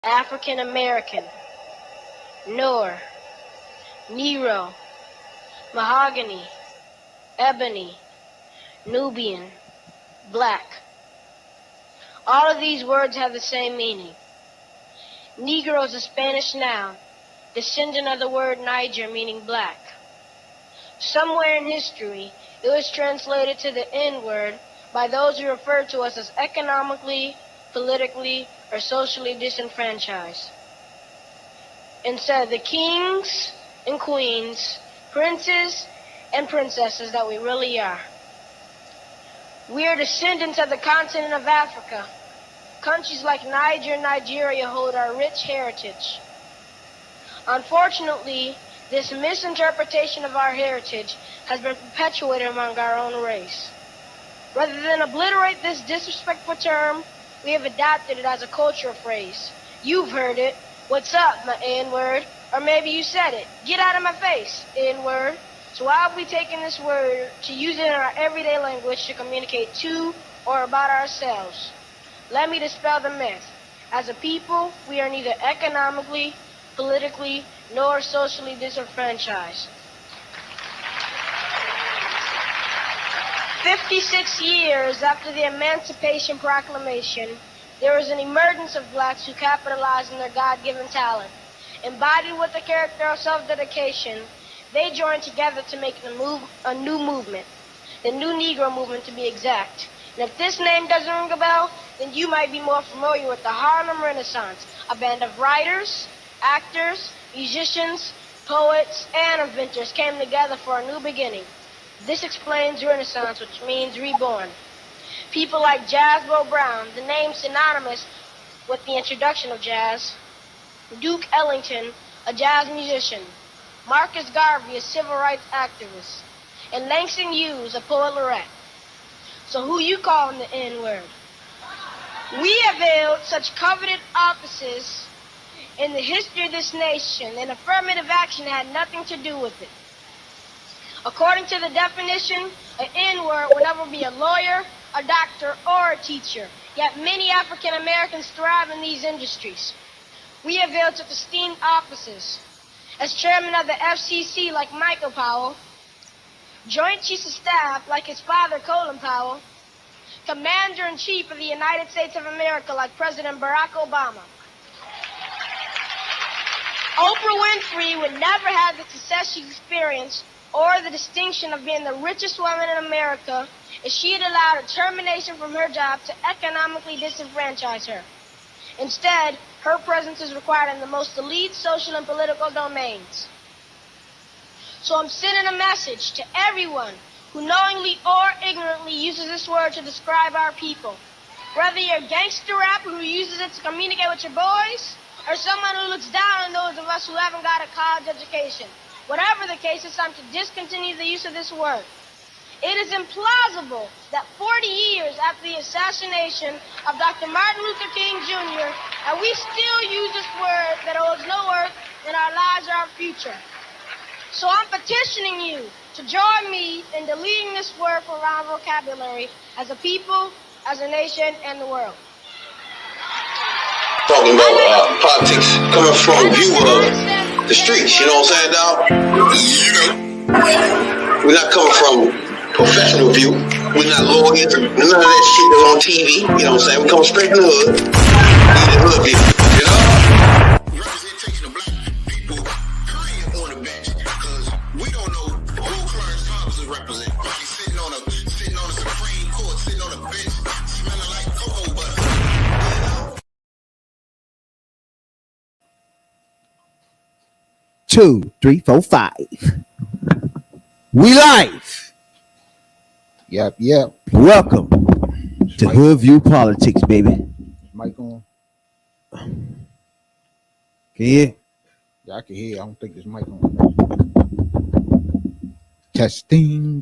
African American, Noor, Nero, Mahogany, Ebony, Nubian, Black. All of these words have the same meaning. Negro is a Spanish noun, descendant of the word Niger, meaning black. Somewhere in history, it was translated to the N-word by those who referred to us as economically, politically, or socially disenfranchised. Instead of the kings and queens, princes and princesses that we really are. We are descendants of the continent of Africa. Countries like Niger and Nigeria hold our rich heritage. Unfortunately, this misinterpretation of our heritage has been perpetuated among our own race. Rather than obliterate this disrespectful term, we have adopted it as a cultural phrase. You've heard it. What's up, my N-word? Or maybe you said it. Get out of my face, N-word. So why have we taken this word to use it in our everyday language to communicate to or about ourselves? Let me dispel the myth. As a people, we are neither economically, politically, nor socially disenfranchised. 56 years after the Emancipation Proclamation, there was an emergence of blacks who capitalized on their God-given talent. Embodied with the character of self-dedication, they joined together to make a new movement, the New Negro Movement to be exact. And if this name doesn't ring a bell, then you might be more familiar with the Harlem Renaissance, a band of writers, actors, musicians, poets, and inventors came together for a new beginning. This explains Renaissance, which means reborn. People like Jazz-Bo Brown, the name synonymous with the introduction of jazz, Duke Ellington, a jazz musician, Marcus Garvey, a civil rights activist, and Langston Hughes, a poet laureate. So who you calling the N-word? We have held such coveted offices in the history of this nation, and affirmative action had nothing to do with it. According to the definition, an N-word will never be a lawyer, a doctor, or a teacher, yet many African Americans thrive in these industries. We have held such esteemed offices as chairman of the FCC like Michael Powell, Joint Chiefs of Staff like his father Colin Powell, Commander-in-Chief of the United States of America like President Barack Obama. Oprah Winfrey would never have the success she experienced or the distinction of being the richest woman in America if she had allowed a termination from her job to economically disenfranchise her. Instead, her presence is required in the most elite social and political domains. So I'm sending a message to everyone who knowingly or ignorantly uses this word to describe our people. Whether you're a gangster rapper who uses it to communicate with your boys, or someone who looks down on those of us who haven't got a college education. Whatever the case, it's time to discontinue the use of this word. It is implausible that 40 years after the assassination of Dr. Martin Luther King Jr., and we still use this word that holds no worth in our lives or our future. So I'm petitioning you to join me in deleting this word from our vocabulary as a people, as a nation, and the world. Talking about politics coming from a view of the streets, you know what I'm saying, dog? We're not coming from professional view. We're not lawyers, none of that shit that's on TV, you know what I'm saying? We come straight from the hood. We the hood view, you know? Representation of black people, period, on the bench, because we don't know who Clarence Thomas is representing. He's sitting on a Supreme Court, sitting on a bench, smelling like cocoa butter. Two, three, four, five. We live. Yep. Welcome to Hoodviewpolitics, baby. Mic on? Can you hear? Yeah, I can hear. I don't think this mic on. Testing,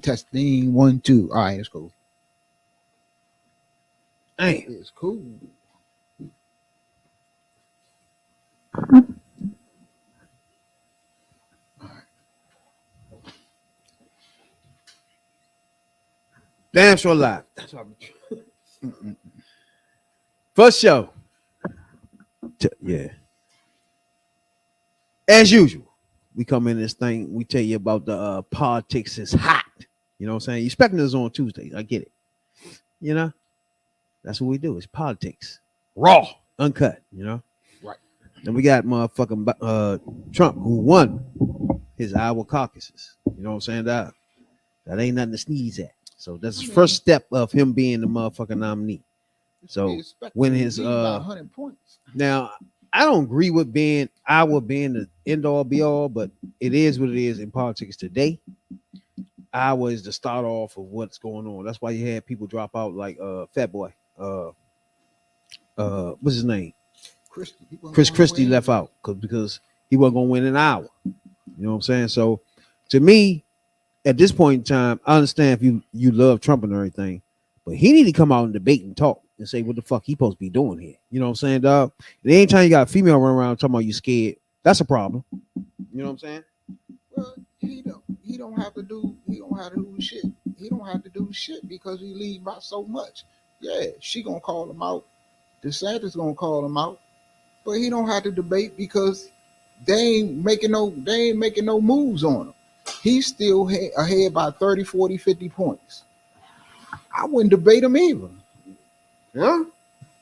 1, 2. All right, it's cool. Hey, It's cool. damn sure live. That's what I'm First show. Yeah. As usual, we come in this thing. We tell you about the politics is hot. You know what I'm saying? You expecting us on Tuesday. I get it. You know, that's what we do. It's politics, raw, uncut. You know, Right. and we got motherfucking Trump who won his Iowa caucuses. You know what I'm saying? That ain't nothing to sneeze at. So that's the first step of him being the motherfucking nominee. So when his about 100 points. now I don't agree with Iowa being the end all be all, but it is what it is in politics today. Iowa is the start off of what's going on. That's why you had people drop out like Fat Boy. What's his name? Chris Christie left out because he wasn't gonna win in Iowa. You know what I'm saying? So to me, at this point in time, I understand if you love Trump and everything, but he need to come out and debate and talk and say what the fuck he supposed to be doing here. You know what I'm saying, dog? And anytime you got a female running around talking about you scared, that's a problem. You know what I'm saying? Well, he don't have to do shit. He don't have to do shit because he lead by so much. Yeah, she gonna call him out. DeSantis gonna call him out, but he don't have to debate because they ain't making no moves on him. He's still ahead by 30, 40, 50 points. I wouldn't debate him either. Yeah.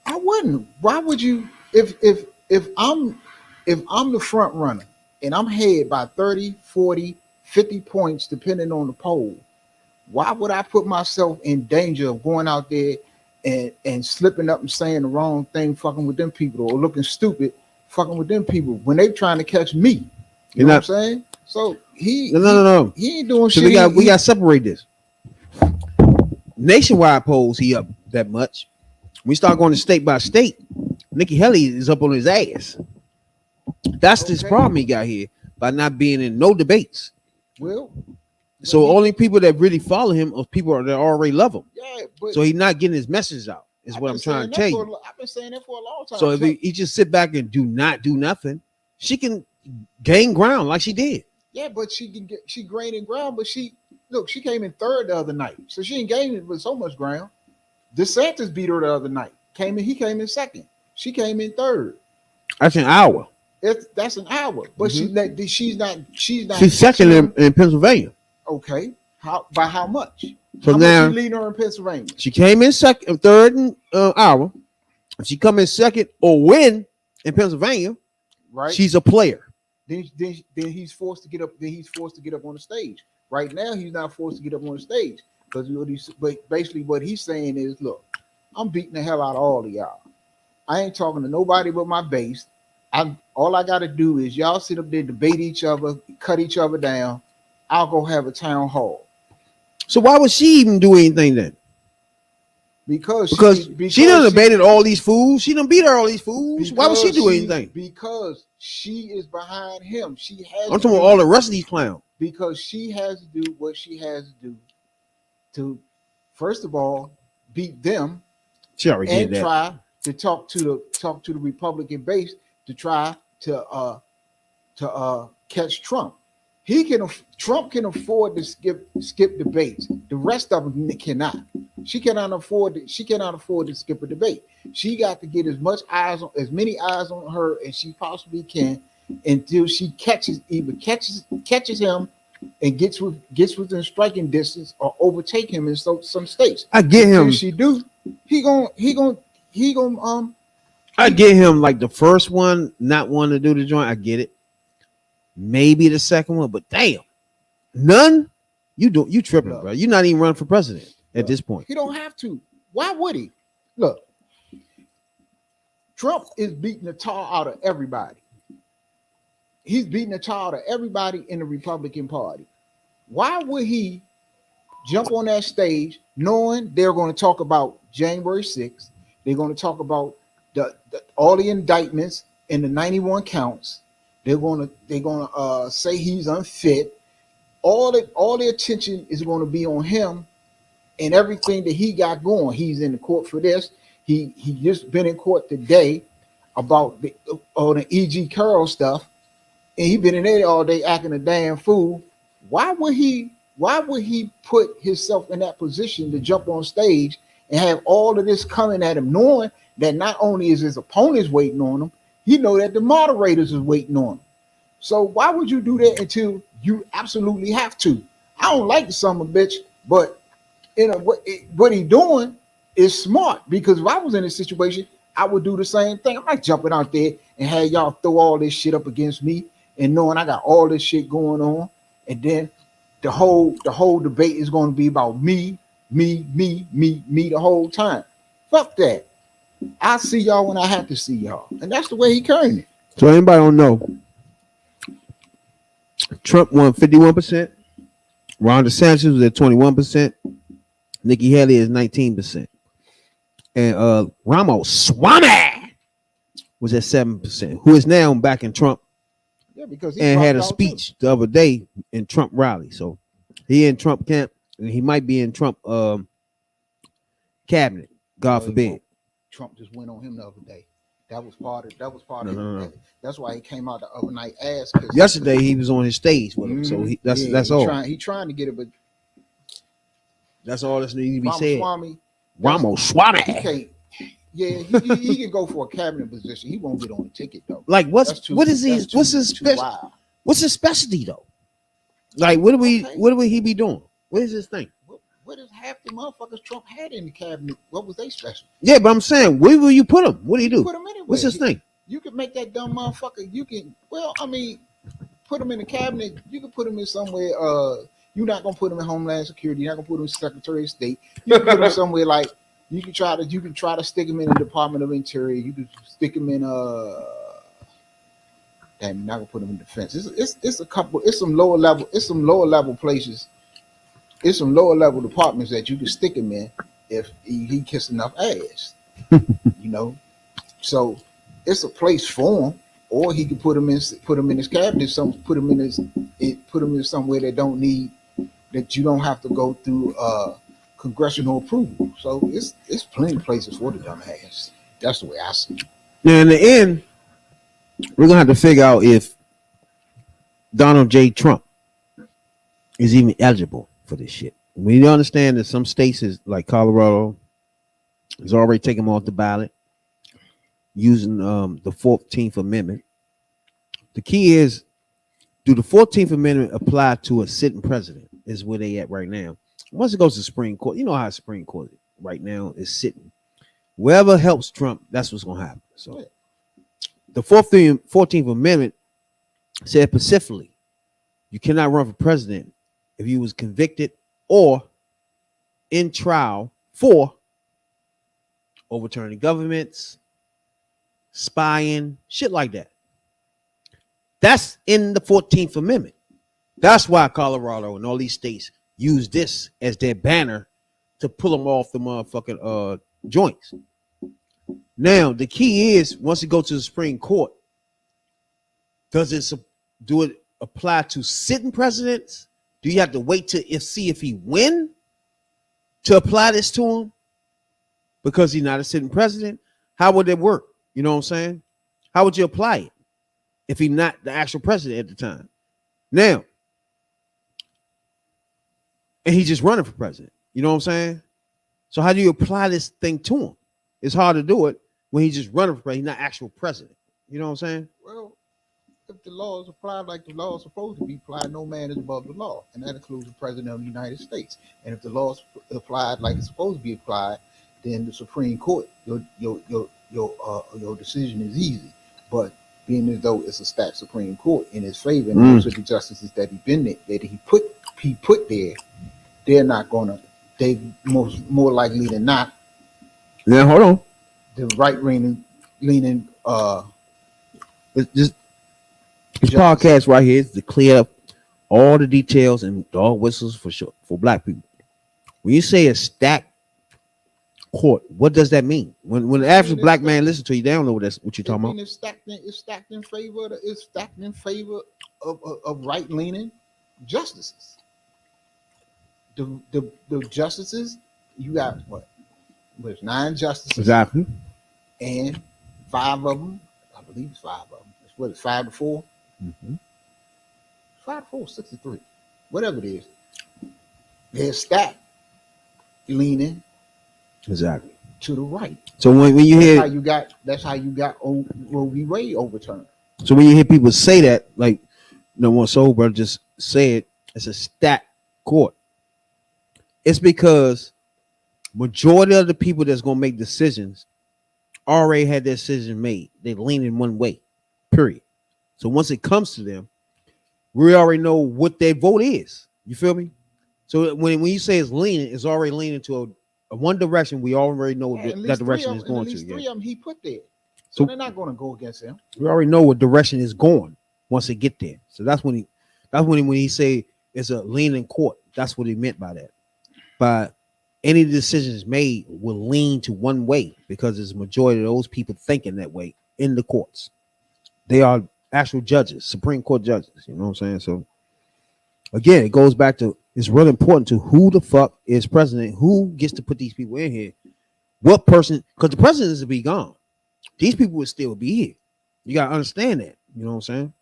I wouldn't. Why would you? If I'm the front runner and I'm ahead by 30, 40, 50 points, depending on the poll, why would I put myself in danger of going out there and slipping up and saying the wrong thing, fucking with them people, or looking stupid, fucking with them people when they trying to catch me? You know what I'm saying? So no. He ain't doing So shit. we got to separate this. Nationwide polls, he up that much. We start going to state by state. Nikki Haley is up on his ass. That's this problem he got here by not being in no debates. Well, so only people that really follow him are people that already love him. Yeah, but so he's not getting his message out. Is what I'm trying to tell you. I've been saying that for a long time. So if he just sit back and do nothing, she can gain ground like she did. Yeah, but she gaining ground, but she came in third the other night, so she ain't gaining with so much ground. DeSantis beat her the other night. He came in second. She came in third. That's an hour. That's an hour, but she's not. She's second in Pennsylvania. Okay, by how much? So how now much she leading her in Pennsylvania? She came in third in Iowa. If she come in second or win in Pennsylvania, right? She's a player. Then he's forced to get up. Then he's forced to get up on the stage. Right now, he's not forced to get up on the stage because basically what he's saying is, look, I'm beating the hell out of all of y'all. I ain't talking to nobody but my base. All I got to do is y'all sit up there, debate each other, cut each other down. I'll go have a town hall. So why would she even do anything then? Because she done debated all these fools. She done beat her all these fools. Why would she do anything? Because she is behind him. She has. I'm talking about all the rest of these clowns. Because she has to do what she has to do to, first of all, beat them. She already did that. And try to talk to the Republican base to try to catch Trump. Trump can afford to skip debates. The rest of them cannot. She cannot afford to skip a debate. She got to get as many eyes on her as she possibly can until she catches him and gets within striking distance or overtake him in some states. I get him. If she do, he gon' I get him like the first one, not wanting to do the joint. I get it. Maybe the second one, but damn, none. You tripping, bro. You're not even running for president at this point. He don't have to. Why would he? Look, Trump is beating the tar out of everybody. He's beating the tar out of everybody in the Republican Party. Why would he jump on that stage knowing they're going to talk about January 6th? They're going to talk about all the indictments and the 91 counts. They're gonna say he's unfit. All the attention is going to be on him and everything that he got going. He's in the court for this. He just been in court today about all the E.G. Carroll stuff, and he been in there all day acting a damn fool. Why would he put himself in that position to jump on stage and have all of this coming at him, knowing that not only is his opponents waiting on him, He know that the moderators is waiting on him. So why would you do that until you absolutely have to? I don't like the son of a bitch, but what he doing is smart, because if I was in a situation, I would do the same thing. I'm not jumping out there and have y'all throw all this shit up against me and knowing I got all this shit going on, and then the whole debate is going to be about me the whole time. Fuck that. I see y'all when I have to see y'all, and that's the way he carrying it. So anybody don't know, Trump won 51%. Ron DeSantis was at 21%. Nikki Haley is 19%. And Ramaswamy was at 7%, who is now backing Trump. Yeah, because he and had a dropped out speech the other day in Trump rally. So he in Trump camp, and he might be in Trump cabinet. God forbid. Trump just went on him the other day. That was part of it. That's why he came out the other night ass. Yesterday he was on his stage with him. So that's all. He trying to get it, but that's all that's needs to be said. Ramaswamy. He can't. Yeah, he can go for a cabinet position. He won't get on the ticket though. Like what's his specialty though? Like what do he be doing? What is his thing? What is half the motherfuckers Trump had in the cabinet? What was they special? Yeah, but I'm saying, where will you put him? What do you do? Put him anywhere. What's his thing? You can make that dumb motherfucker. You can, put him in the cabinet. You can put him in somewhere. You're not gonna put him in Homeland Security. You're not gonna put him in Secretary of State. You can put him somewhere like you can try to stick him in the Department of Interior. You can stick him in damn, you're not gonna put him in defense. It's a couple. It's some lower level places. It's some lower level departments that you can stick him in if he kiss enough ass, So it's a place for him, or he could put him in his cabinet. Put him in somewhere that you don't have to go through congressional approval. So it's plenty of places for the dumb ass. That's the way I see it. Now in the end, we're gonna have to figure out if Donald J. Trump is even eligible for this shit. We understand that some states is like Colorado is already taking him off the ballot using the 14th Amendment. The key is, do the 14th Amendment apply to a sitting president? Is where they at right now. Once it goes to Supreme Court, you know how Supreme Court right now is sitting. Whoever helps Trump, that's what's gonna happen. So the 14th Amendment said specifically, you cannot run for president if you was convicted or in trial for overturning governments, spying, shit like that. That's in the 14th Amendment. That's why Colorado and all these states use this as their banner to pull them off the motherfucking joints. Now, the key is, once it goes to the Supreme Court, does it apply to sitting presidents? Do you have to wait to see if he win to apply this to him? Because he's not a sitting president? How would it work? You know what I'm saying? How would you apply it if he's not the actual president at the time? Now, and he's just running for president. You know what I'm saying? So how do you apply this thing to him? It's hard to do it when he's just running for president. He's not actual president. You know what I'm saying? Well, if the law is applied like the law is supposed to be applied, no man is above the law, and that includes the president of the United States. And if the law is applied like it's supposed to be applied, then the Supreme Court, your decision is easy. But being as though it's a stacked Supreme Court in his favor, and most of the justices that he put there, they're not gonna. They more likely than not. Yeah, hold on. The right leaning. This podcast right here is to clear up all the details and dog whistles for black people. When you say a stacked court, what does that mean? When the average black man listens to you, they don't know what you're talking about. It's stacked in favor of right leaning justices. The justices, you got what? There's 9 justices. Exactly. And 5 of them, I believe it's 5 of them. It's 5 to 4? Mm-hmm. 5 to 4, 63. Whatever it is. They're stacked leaning. Exactly. to the right. So when you hear that's how you got Roe v. Wade overturned. So when you hear people say that, like one soul brother just said, it's a stacked court. It's because majority of the people that's gonna make decisions already had their decision made. They lean in one way, period. So once it comes to them, we already know what their vote is. You feel me? So when you say it's leaning, it's already leaning to a one direction. We already know that direction is going to. Three of them he put there, so they're not going to go against him. We already know what direction is going once they get there. So that's when he say it's a leaning court. That's what he meant by that. But any decisions made will lean to one way because there's a majority of those people thinking that way in the courts. They are actual judges, Supreme Court judges. You know what I'm saying? So again, it goes back to it's really important to who the fuck is president, who gets to put these people in here, what person, because the president is to be gone. These people would still be here. You gotta understand that. You know what I'm saying?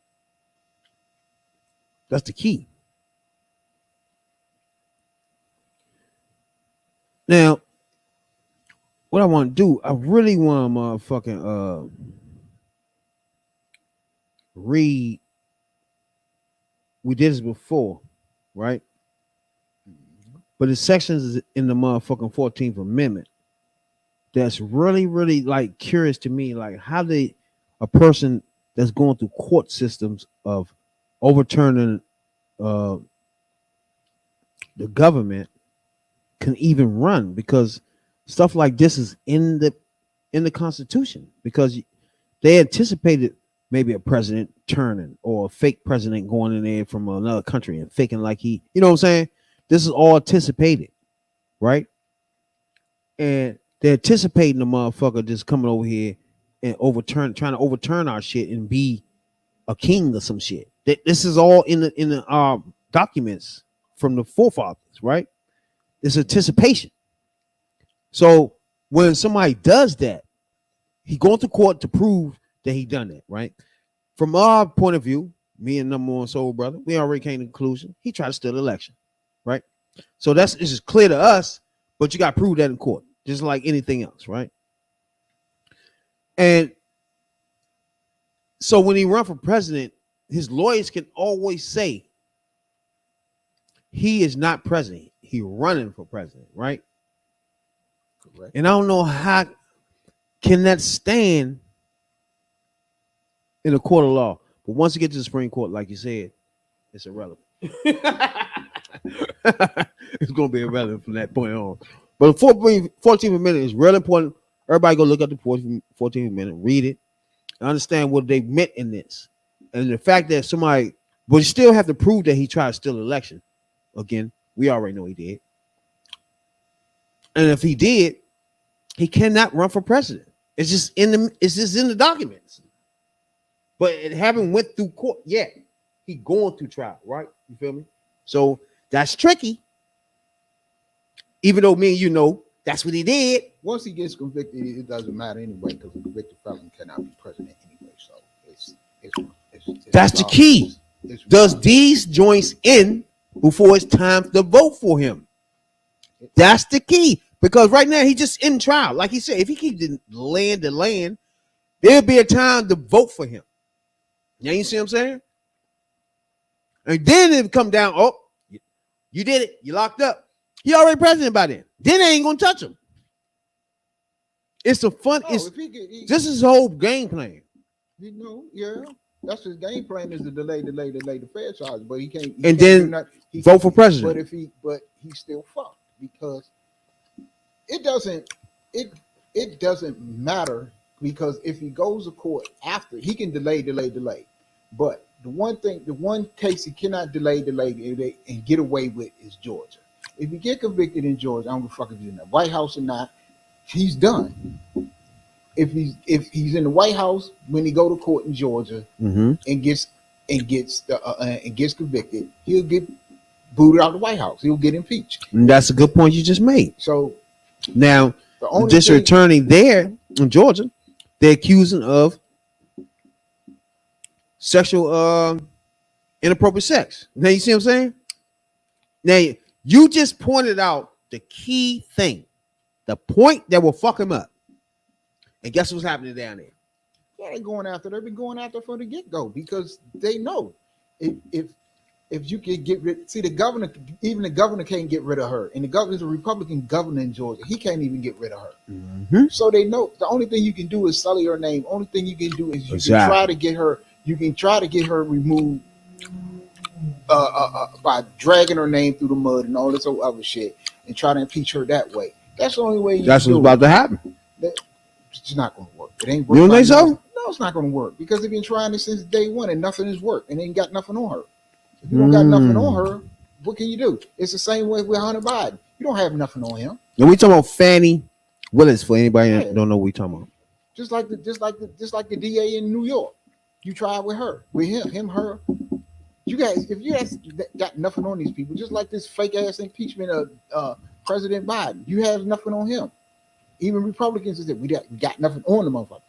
That's the key. Now, what I want to do, I really want to motherfucking read. We did this before, right? But the sections in the motherfucking 14th Amendment that's really, really like curious to me, like how a person that's going through court systems of overturning the government can even run, because stuff like this is in the Constitution, because they anticipated maybe a president turning or a fake president going in there from another country and faking like he, you know what I'm saying? This is all anticipated, right? And they're anticipating the motherfucker just coming over here and trying to overturn our shit and be a king or some shit. This is all in the documents from the forefathers, right? It's anticipation. So when somebody does that, he going to court to prove that he done that, right? From our point of view, me and number one soul brother, we already came to the conclusion he tried to steal the election, right? So it's just clear to us, but you got to prove that in court, just like anything else, right? And so when he run for president, his lawyers can always say he is not president. He running for president, right? Correct. And I don't know how can that stand in a court of law. But once you get to the Supreme Court, like you said, it's irrelevant. It's going to be irrelevant from that point on. But the 14th Amendment is really important. Everybody go look at the 14th Amendment, read it, understand what they meant in this. And the fact that but you still have to prove that he tried to steal the election. Again, we already know he did. And if he did, he cannot run for president. It's just in the documents. But it haven't went through court yet. He going through trial, right? You feel me? So that's tricky. Even though me and you know that's what he did. Once he gets convicted, it doesn't matter anyway, because a convicted felon cannot be president anyway. So it's that's the key. Does these joints end before it's time to vote for him? That's the key. Because right now he's just in trial. Like he said, if he keeps delaying, there'll be a time to vote for him. Now you see what I'm saying? And then it come down, oh, you did it. You locked up. He already president by then. Then they ain't gonna touch him. It's a fun. This is his whole game plan. You know, yeah. That's his game plan, is to delay the fair charge, but he can't. And then vote for president. But he's still fucked, because it doesn't matter, because if he goes to court after, he can delay. But the one case he cannot delay and get away with is Georgia. If he get convicted in Georgia, I don't give a fuck if he's in the White House or not, he's done. If he's in the White House when he go to court in Georgia and gets convicted, he'll get booted out of the White House. He'll get impeached. And that's a good point you just made. So now the district attorney there in Georgia, they're accusing of sexual inappropriate sex. Now you see what I'm saying? Now you just pointed out the key thing. the point that will fuck him up. And guess what's happening down there? Yeah, they're going after. They've been going after from the get go because they know if you can get rid. See, the governor, even the governor can't get rid of her, and the governor's a Republican governor in Georgia. He can't even get rid of her. Mm-hmm. So they know the only thing you can do is sully her name. Only thing you can do is you can try to get her. You can try to get her removed by dragging her name through the mud and all this other shit, and try to impeach her that way. That's the only way. That's what's about to happen. It's not going to work. It ain't. You don't think so? No, it's not going to work because they've been trying this since day one and nothing has worked and they ain't got nothing on her. If you don't got nothing on her, what can you do? It's the same way with Hunter Biden. You don't have nothing on him. And we talking about Fannie Willis for anybody that don't know what we talking about. Just like the DA in New York. You tried with her, with him, her. You guys, if you guys got nothing on these people, just like this fake ass impeachment of President Biden, you have nothing on him. Even Republicans said we got nothing on the motherfucker.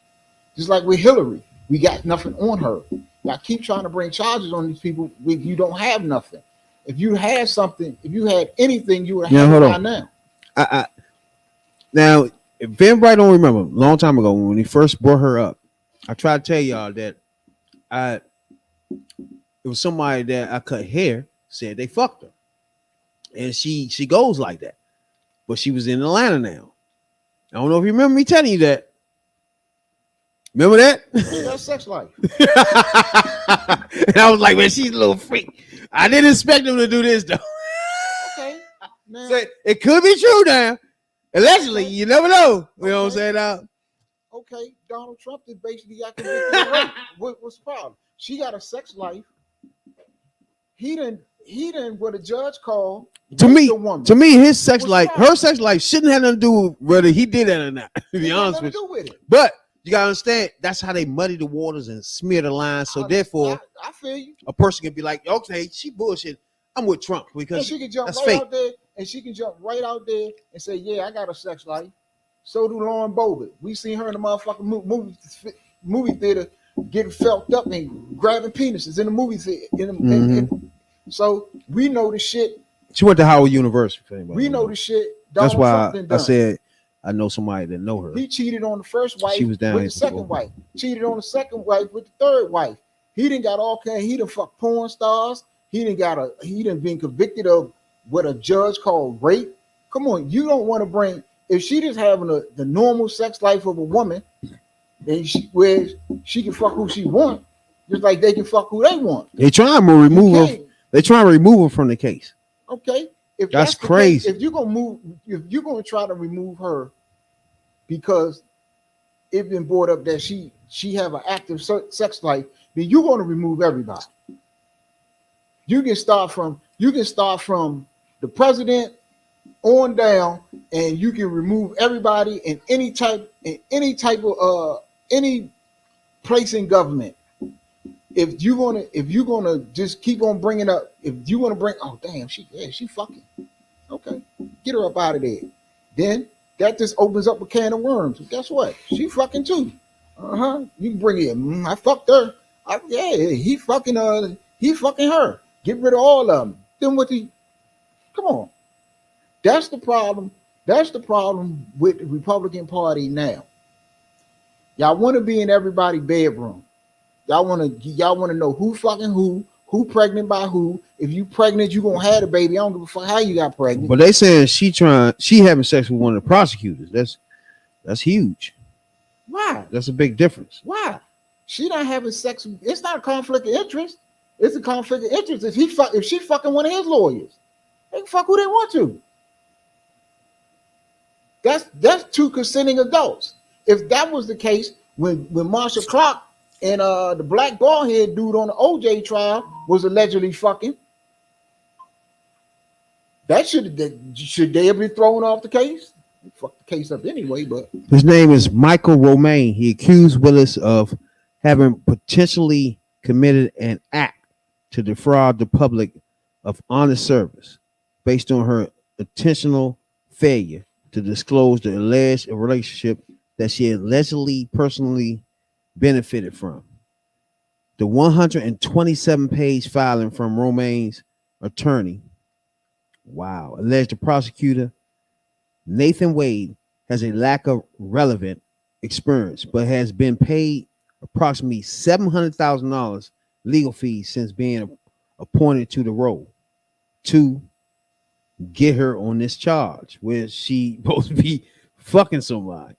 Just like with Hillary, we got nothing on her. Y'all keep trying to bring charges on these people when you don't have nothing. If you had something, if you had anything, you would have it by now. Now, if anybody don't remember, a long time ago when he first brought her up, I tried to tell y'all that it was somebody that I cut hair said they fucked her, and she goes like that, but she was in Atlanta now. I don't know if you remember me telling you that. Remember that? That's sex life. And I was like, man, she's a little freak. I didn't expect him to do this though. Okay. Now, So it could be true now. Allegedly, you never know. You know what I'm saying now? Okay, Donald Trump is basically got convicted of rape. What's the problem? She got a sex life. He didn't what a judge called To me, his sex What's life, wrong? her sex life shouldn't have nothing to do with whether he did that or not, to be honest with you. with it. But you gotta understand that's how they muddy the waters and smear the lines. So therefore, I feel you. a person can be like, okay, she bullshit. I'm with Trump And because she can jump that's right fake. out there, and she can jump right out there and say, "Yeah, I got a sex life." So do Lauren Boebert. We seen her in the motherfucking movie theater getting felt up and grabbing penises in the movie theater. So we know the shit. She went to Howard University. For anybody We know the shit. That's Donald why Trump done I done. said I know somebody that know her. He cheated on the first wife She was down with here the second wife. Cheated on the second wife with the third wife. He done got all kinds. He done fucked porn stars. He done been convicted of what a judge called rape. Come on, you don't want to bring. If she just having the normal sex life of a woman, and where she can fuck who she want, just like they can fuck who they want. They trying to remove her. They trying to remove her from the case. Okay, if That's the crazy. Case, if you're gonna try to remove her because it's been brought up that she have an active sex life, then you're gonna remove everybody. You can start from the president on down, and you can remove everybody in any type of any place in government. If you're gonna just keep on bringing up, if you want to bring, oh damn, she fucking, okay, get her up out of there. Then that just opens up a can of worms. Guess what? She fucking too. You can bring it. I fucked her. He fucking her. Get rid of all of them. Then come on. That's the problem. That's the problem with the Republican Party now. Y'all want to be in everybody's bedroom. Y'all want to know who fucking who pregnant by who. If you pregnant, you gonna have a baby. I don't give a fuck how you got pregnant. But they saying she having sex with one of the prosecutors. That's huge. Why? That's a big difference. Why? She not having sex. It's not a conflict of interest. It's a conflict of interest. If she fucking one of his lawyers, they can fuck who they want to. That's two consenting adults. If that was the case, when Marcia Clark and the black bald-head dude on the OJ trial was allegedly fucking, that should they have been thrown off the case? Fuck the case up anyway, but his name is Michael Romaine. He accused Willis of having potentially committed an act to defraud the public of honest service based on her intentional failure to disclose the alleged relationship that she allegedly personally benefited from. The 127-page filing from Romaine's attorney, alleged the prosecutor Nathan Wade has a lack of relevant experience, but has been paid approximately $700,000 legal fees since being appointed to the role to get her on this charge where she supposed to be fucking somebody.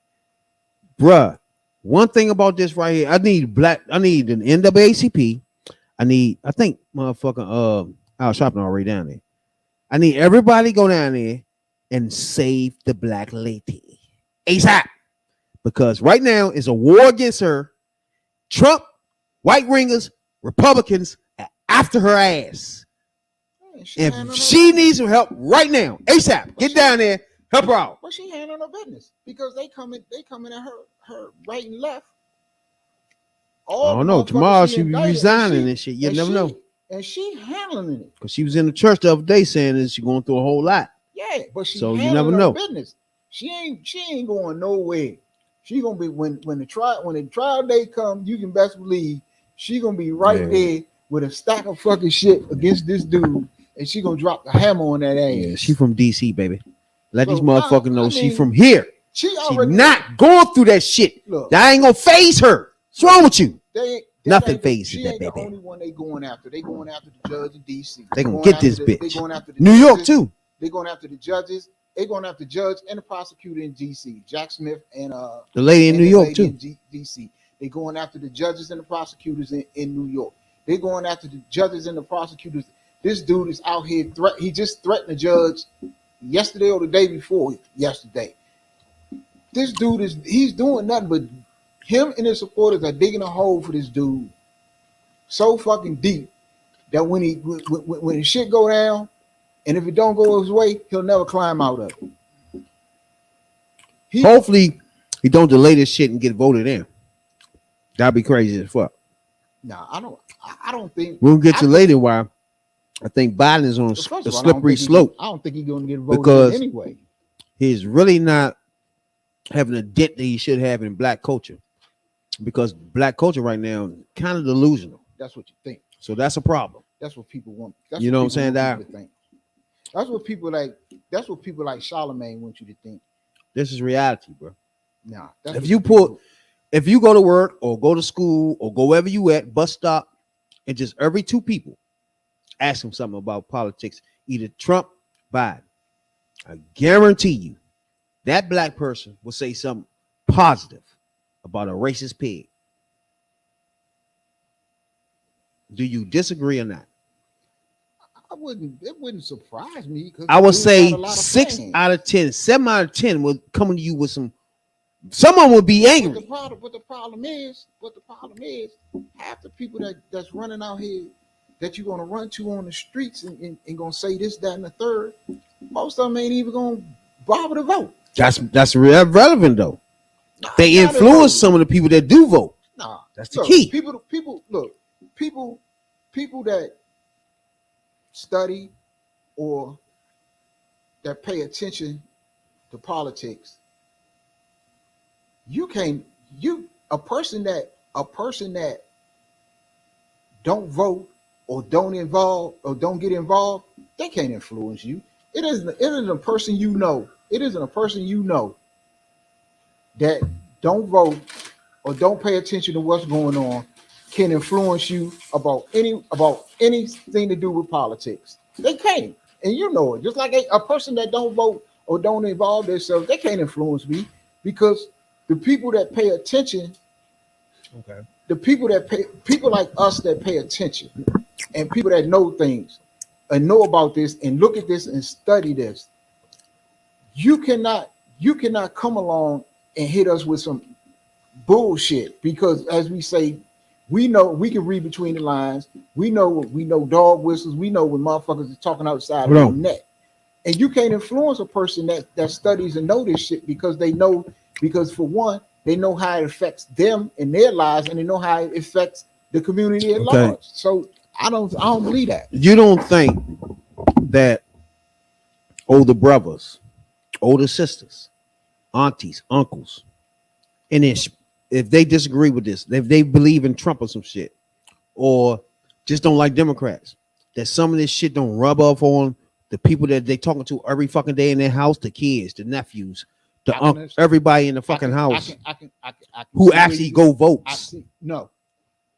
Bruh, one thing about this right here, I need an NAACP. I think motherfucking Al Sharpton already down there. I need everybody go down there and save the black lady ASAP. Because right now is a war against her. Trump, white ringers, Republicans are after her ass. And she needs some help right now. ASAP. Get down there, help her out. But she handling her business because they coming at her right and left. I don't know. Tomorrow she be resigning and shit. You never know. And she handling it. Because she was in the church the other day saying that she's going through a whole lot. Yeah, but she so you never know. Business. She ain't going nowhere. She gonna be when the trial day comes, you can best believe she gonna be right there with a stack of fucking shit against this dude, and she gonna drop the hammer on that ass. Yeah, she from DC, baby. Let these motherfuckers know she from here. She not going through that shit. Look, that ain't gonna phase her. What's wrong with you? Nothing phases that baby. The only one they going after. They going after the judge in DC. They gonna get this bitch. They going after New York too. They going after the judges. They going after the judge and the prosecutor in DC, Jack Smith and the lady in New York too. In DC. They going after the judges and the prosecutors in New York. They going after the judges and the prosecutors. This dude is out here. He just threatened a judge yesterday or the day before yesterday. This dude he's doing nothing but him and his supporters are digging a hole for this dude so fucking deep that when his shit go down, and if it don't go his way, he'll never climb out of it. Hopefully, he don't delay this shit and get voted in. That'd be crazy as fuck. No, I don't think we'll get to later. Why? I think Biden is on a slippery slope. I don't think he's going to get voted because in anyway. He's really not having a dent that he should have in black culture, because black culture right now is kind of delusional. That's what you think. So that's a problem. That's what people want. You know what I'm saying? That's what people like. That's what people like Charlemagne want you to think. This is reality, bro. Nah. If you go to work or go to school or go wherever you at, bus stop, and just every two people ask them something about politics, either Trump, Biden, I guarantee you that black person will say something positive about a racist pig. Do you disagree or not? It wouldn't surprise me. I would say 6 out of 10, 7 out of 10 will come to you with someone would be angry. But the problem is, half the people that's running out here that you're gonna run to on the streets and gonna say this, that, and the third, most of them ain't even gonna bother to vote. That's relevant though. They influence some of the people that do vote. Nah, that's the key. People that study or that pay attention to politics, a person that don't vote or don't get involved, they can't influence you. It isn't a person you know. It isn't a person you know that don't vote or don't pay attention to what's going on can influence you about anything to do with politics. They can't, and you know it. Just like a person that don't vote or don't involve themselves, they can't influence me, because the people that pay attention, people like us that pay attention, and people that know things and know about this and look at this and study this, you cannot come along and hit us with some bullshit, because as we say, we know, we can read between the lines. We know dog whistles. We know when motherfuckers are talking outside of the net. And you can't influence a person that studies and know this shit, because for one, they know how it affects them in their lives, and they know how it affects the community at large. So I don't believe that. You don't think that older brothers, older sisters, aunties, uncles, and if they disagree with this, if they believe in Trump or some shit, or just don't like Democrats, that some of this shit don't rub off on the people that they talking to every fucking day in their house, the kids, the nephews, everybody in the fucking house I can who actually go votes. No.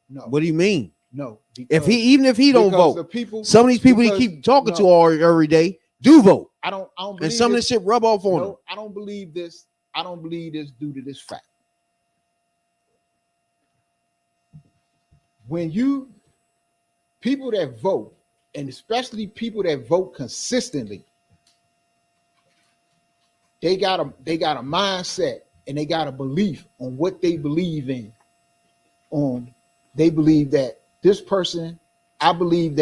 What do you mean? No. Even if he don't vote, some of these people he keep talking to every day do vote. I don't believe and some of this shit rub off on them. I don't believe this. I don't believe this due to this fact. When people that vote, and especially people that vote consistently, they got a mindset and they got a belief on what they believe in. They believe that this person, we believe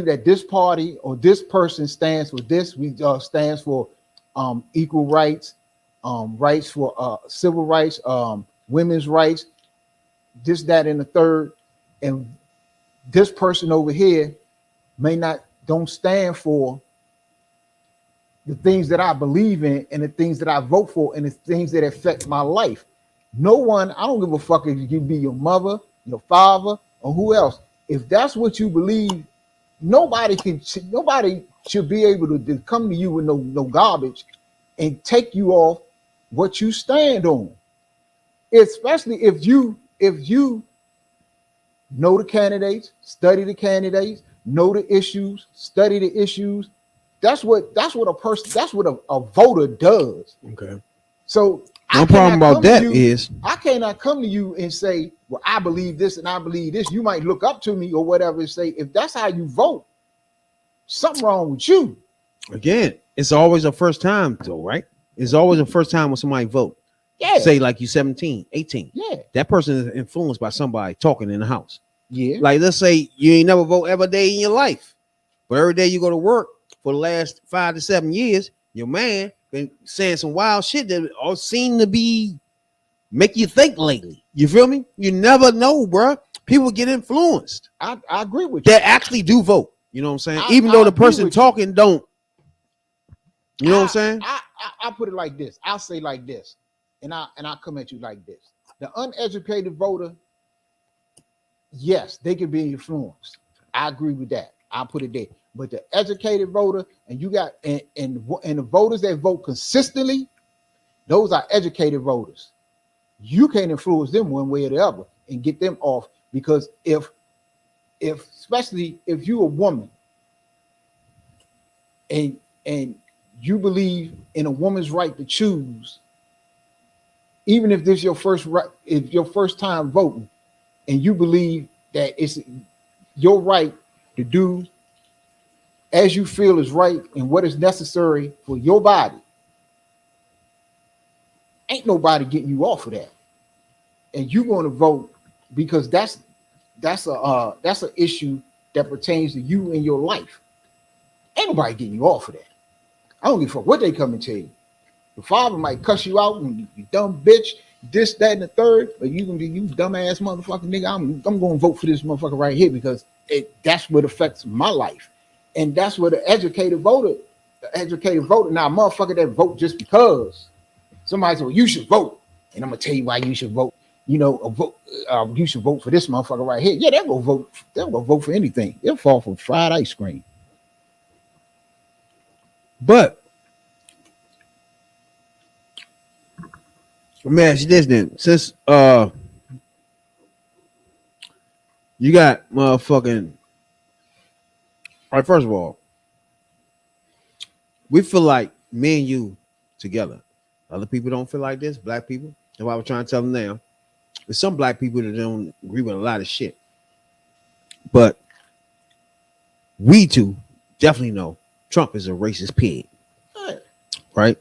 that this party or this person stands for this. We stands for equal rights, rights for civil rights, women's rights, this, that, and the third. And this person over here don't stand for the things that I believe in and the things that I vote for and the things that affect my life. No one, I don't give a fuck if you be your mother, your father, or who else. If that's what you believe, nobody should be able to come to you with no garbage and take you off what you stand on. Especially if you know the candidates, study the candidates, know the issues, study the issues. That's what a voter does. Okay. So one problem about that is I cannot come to you and say, well, I believe this and I believe this. You might look up to me or whatever and say, if that's how you vote, something wrong with you. Again, it's always a first time though, right? It's always a first time when somebody vote. Yeah. Say like you 17, 18. Yeah. That person is influenced by somebody talking in the house. Yeah. Like let's say you ain't never vote every day in your life, but every day you go to work for the last 5 to 7 years, your man been saying some wild shit that all seem to be make you think lately. You feel me? You never know, bro. People get influenced. I agree with you. That actually do vote. You know what I'm saying? Even though the person talking don't. You know what I'm saying? I put it like this. I'll say like this, and I come at you like this. The uneducated voter, yes, they can be influenced. I agree with that. I'll put it there. But the educated voter, and you got and the voters that vote consistently, those are educated voters. You can't influence them one way or the other and get them off, because if especially if you're a woman and you believe in a woman's right to choose, even if this is your first time voting, and you believe that it's your right to do as you feel is right and what is necessary for your body, ain't nobody getting you off of that. And you're going to vote because that's an issue that pertains to you and your life. Ain't nobody getting you off of that. I don't give a fuck what they come and tell you. The father might cuss you out and you dumb bitch, this, that, and the third, but you gonna be you dumbass motherfucking nigga. I'm gonna vote for this motherfucker right here because that's what affects my life. And that's what the educated voter, now a motherfucker that vote just because somebody said, well, you should vote. And I'm gonna tell you why you should vote. You know, you should vote for this motherfucker right here. Yeah, they'll go vote. They'll go vote for anything. They'll fall for fried ice cream. But let me ask you this then. Since you got motherfucking, all right, first of all, we feel like me and you together. Other people don't feel like this, black people. That's why I was trying to tell them now. There's some black people that don't agree with a lot of shit. But we two definitely know Trump is a racist pig. Right?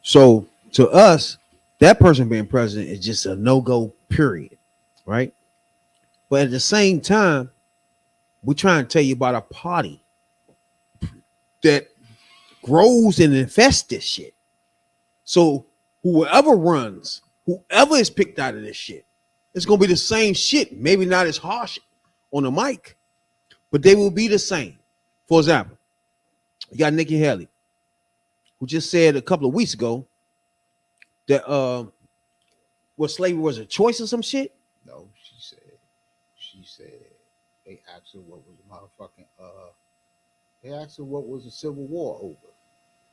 So to us, that person being president is just a no-go, period. Right? But at the same time, we're trying to tell you about a party that grows and infests this shit. So whoever runs, whoever is picked out of this shit, it's going to be the same shit. Maybe not as harsh on the mic, but they will be the same. For example, you got Nikki Haley, who just said a couple of weeks ago that what slavery was a choice or some shit. No, she said they asked her what was the motherfucking they asked her what was the Civil War over.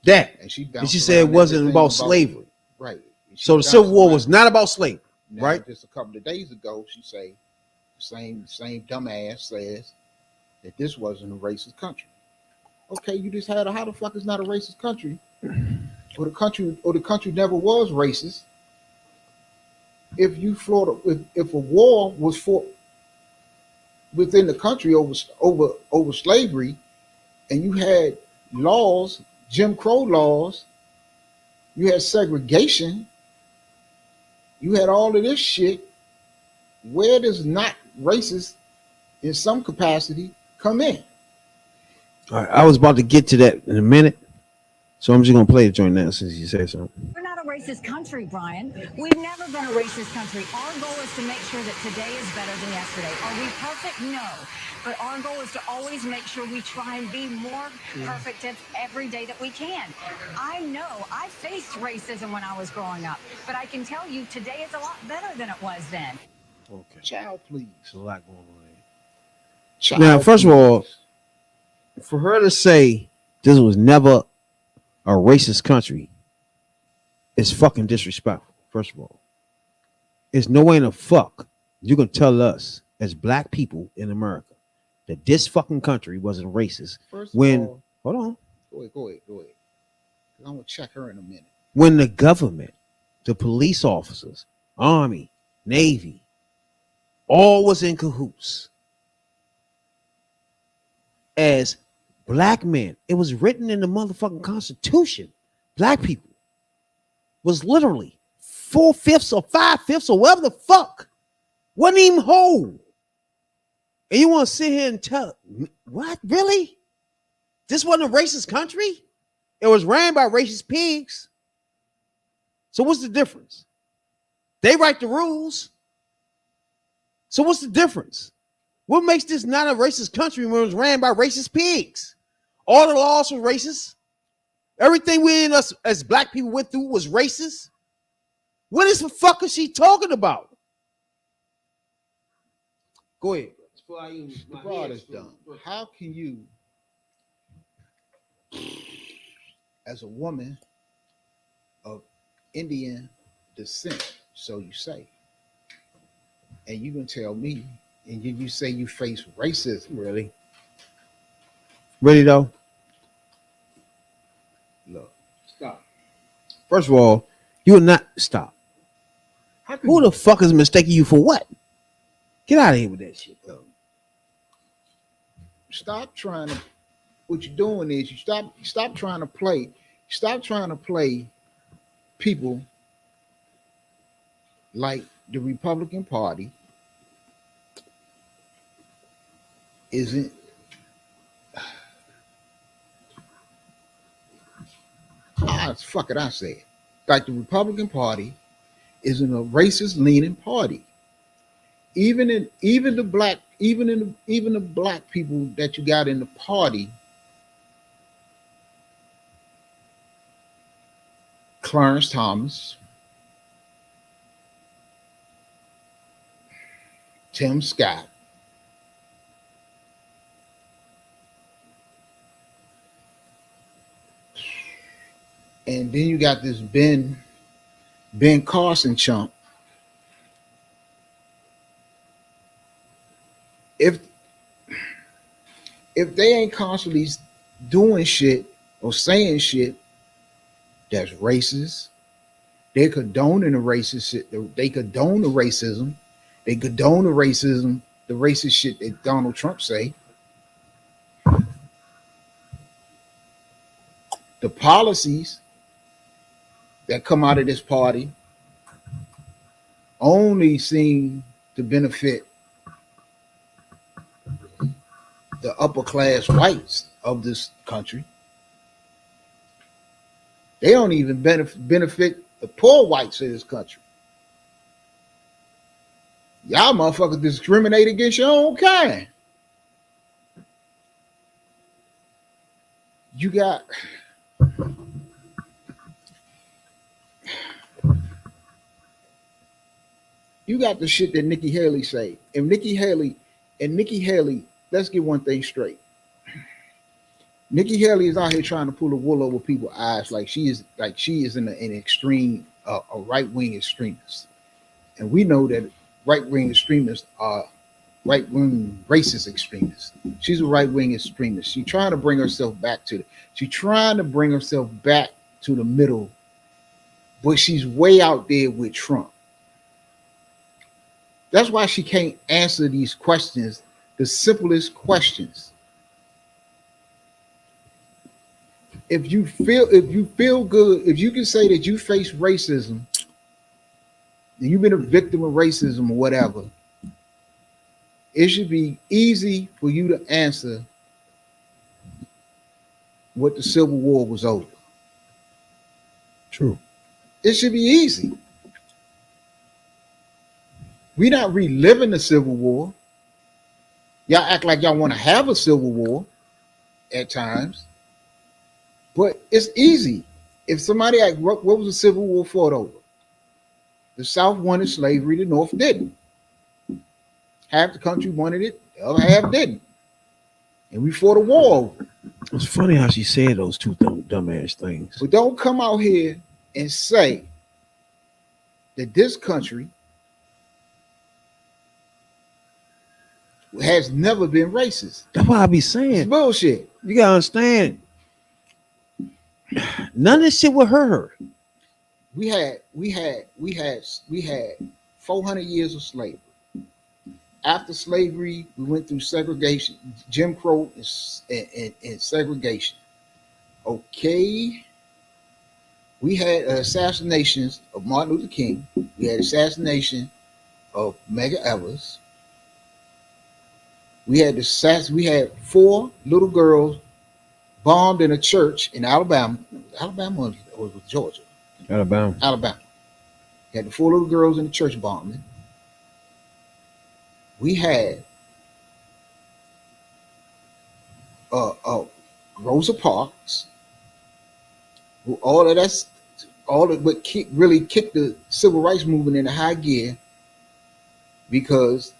That. And she And she said it wasn't about slavery. Right. So the Civil War was not about slavery, now, right? Just a couple of days ago, she say same dumbass says that this wasn't a racist country. Okay, you just had how the fuck is not a racist country? Or the country never was racist. If you fought, if a war was fought within the country over slavery, and you had laws, Jim Crow laws, you had segregation, you had all of this shit, where does not racist in some capacity come in? All right, I was about to get to that in a minute, so I'm just gonna play the joint now since you said something. We're not a racist country, Brian. We've never been a racist country. Our goal is to make sure that today is better than yesterday. Are we perfect? No. But our goal is to always make sure we try and be more perfect every day that we can. I know I faced racism when I was growing up, but I can tell you today is a lot better than it was then. Okay. Child, please. There's a lot going on there. Child, Now, first please. of all, for her to say this was never a racist country is fucking disrespectful. First of all, it's no way in the fuck you can tell us as black people in America that this fucking country wasn't racist. First When of all, hold on, go ahead. I'm gonna check her in a minute. when the government, the police officers, Army, Navy, all was in cahoots as black men. It was written in the motherfucking Constitution. Black people was literally 4/5 or 5/5 or whatever the fuck. Wasn't even whole. And you want to sit here and tell what? Really? This wasn't a racist country? It was ran by racist pigs. So what's the difference? They write the rules. So what's the difference? What makes this not a racist country when it was ran by racist pigs? All the laws were racist. Everything we in us as black people went through was racist. What is the fuck is she talking about? Go ahead. The broad is dumb. How can you, as a woman of Indian descent, so you say, and you can tell me, and you say you face racism? Really? Really though? Look, Stop. First of all, you will not stop. how can Who the fuck is mistaking you for what? Get out of here with that shit. you stop trying to? What you're doing is you stop trying to play. Stop trying to play people like the Republican Party isn't. Fuck it, I said. Like the Republican Party isn't a racist leaning party. Even the black people that you got in the party, Clarence Thomas, Tim Scott, and then you got this Ben Carson chump. If they ain't constantly doing shit or saying shit that's racist, they condoning the racist shit. They condone the racism. They condone the racism, the racist shit that Donald Trump say. The policies that come out of this party only seem to benefit the upper class whites of this country. They don't even benefit the poor whites of this country. Y'all motherfuckers discriminate against your own kind. You got the shit that Nikki Haley say. And Nikki Haley, let's get one thing straight. Nikki Haley is out here trying to pull the wool over people's eyes, like she is an extreme, a right wing extremist, and we know that right wing extremists are right wing racist extremists. She's a right wing extremist. She's trying to bring herself back to the middle, but she's way out there with Trump. That's why she can't answer these questions, the simplest questions. If you feel good, if you can say that you face racism, and you've been a victim of racism or whatever, it should be easy for you to answer what the Civil War was over. True. It should be easy. We're not reliving the Civil War. Y'all act like y'all want to have a Civil War at times, but it's easy. If somebody asked, what was the Civil War fought over? The South wanted slavery, the North didn't. Half the country wanted it, the other half didn't. And we fought a war over it. It's funny how she said those two dumbass things. But don't come out here and say that this country has never been racist. That's why I be It's saying, bullshit. you gotta understand, none of this shit would hurt her. We had 400 years of slavery. After slavery, we went through segregation, Jim Crow and segregation. Okay. We had assassinations of Martin Luther King. We had assassination of Medgar Evers. We had 4 little girls bombed in a church in Alabama. Alabama or was Georgia? Alabama. We had the 4 little girls in the church bombing. We had Rosa Parks, who all of what really kicked the civil rights movement into high gear, because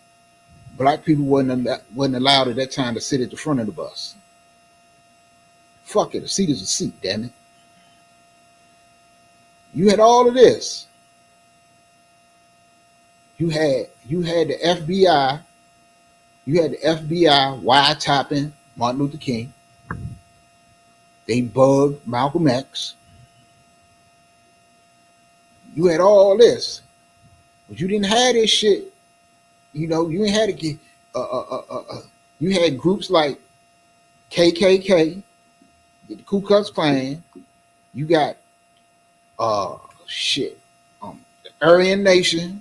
black people wasn't allowed at that time to sit at the front of the bus. Fuck it, a seat is a seat, damn it. You had all of this. You had the FBI. You had the FBI wiretapping Martin Luther King. They bugged Malcolm X. You had all this, but you didn't have this shit. You know, you ain't had to get. You had groups like KKK, the Ku Klux Klan. You got the Aryan Nation.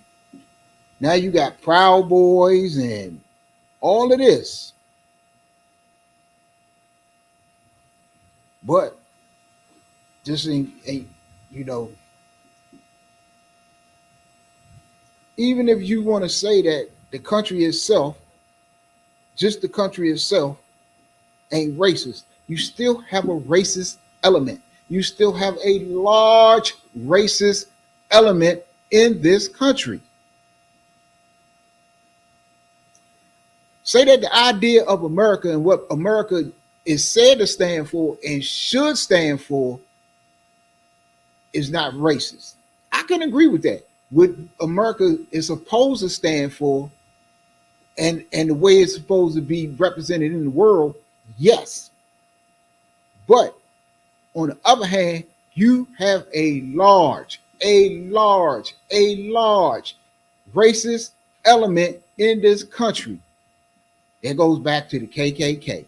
Now you got Proud Boys and all of this. But this ain't even if you want to say that the country itself, just the country itself, ain't racist, you still have a racist element. You still have a large racist element in this country. Say that the idea of America and what America is said to stand for and should stand for is not racist. I can agree with that. What America is supposed to stand for and the way it's supposed to be represented in the world, yes. But on the other hand, you have a large racist element in this country. That goes back to the KKK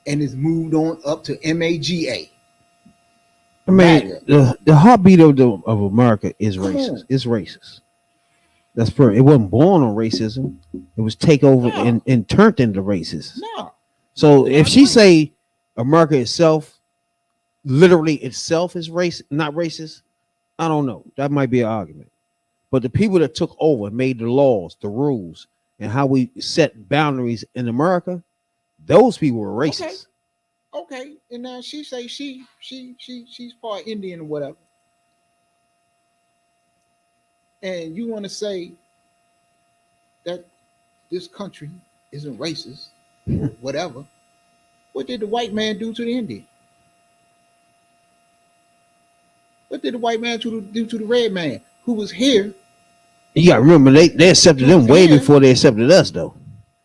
and it's moved on up to MAGA. I mean, the heartbeat of America is racist. It's racist. That's it wasn't born on racism. It was taken over and turned into racist. No. So if she say America itself, literally itself is not racist, I don't know. That might be an argument. But the people that took over, made the laws, the rules, and how we set boundaries in America, those people were racist. Okay. And now she say she's part Indian or whatever. And you want to say that this country isn't racist or whatever. What did the white man do to the Indian? What did the white man do to the red man who was here? You gotta remember they accepted them way before they accepted us, though.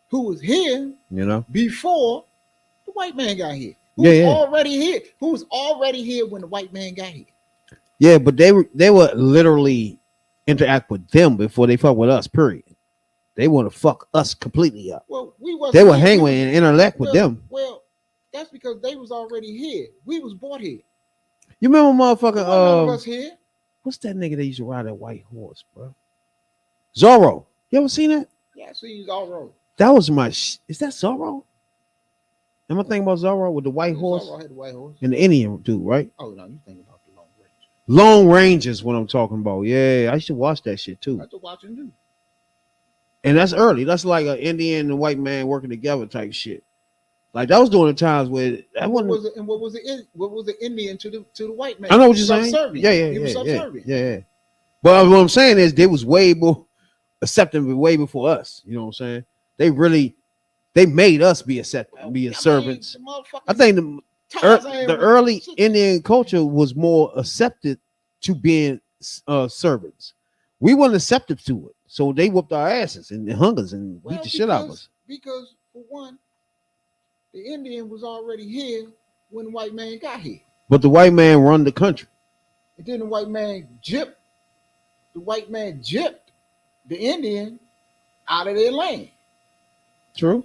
Who was here, you know, before the white man got here? Who Yeah, was yeah. already here? Who was already here when the white man got here? Yeah, but they were literally interact with them before they fuck with us. Period. They want to fuck us completely up. Well, we was. They were hang with and interact with them. Well, that's because they was already here. We was bought here. You remember None of motherfucker? us here. What's that nigga that used to ride that white horse, bro? Zorro. You ever seen that? Yeah, so he's all wrong. That was my. Is that Zorro? Am I thinking about Zorro with the white horse Zorro had the white horse. and the Indian dude, right? Oh no, you thinking about the Long Range? Long Range is what I'm talking about. Yeah, I should watch that shit too. That's what watching do. And that's early. That's like an Indian and white man working together type shit. Like that was during the times where that What wasn't. was it? And what was the Indian to the white man? I know what He you're was saying. subservient. Yeah, He was subservient. yeah. But what I'm saying is they was way more accepting way before us. You know what I'm saying? They made us be accepted, be servants. I think the early Indian culture was more accepted to being servants. We weren't accepted to it, so they whooped our asses and hung us and beat the shit out of us. Because for one, the Indian was already here when the white man got here. But the white man run the country. And then the white man gypped the Indian out of their land. True.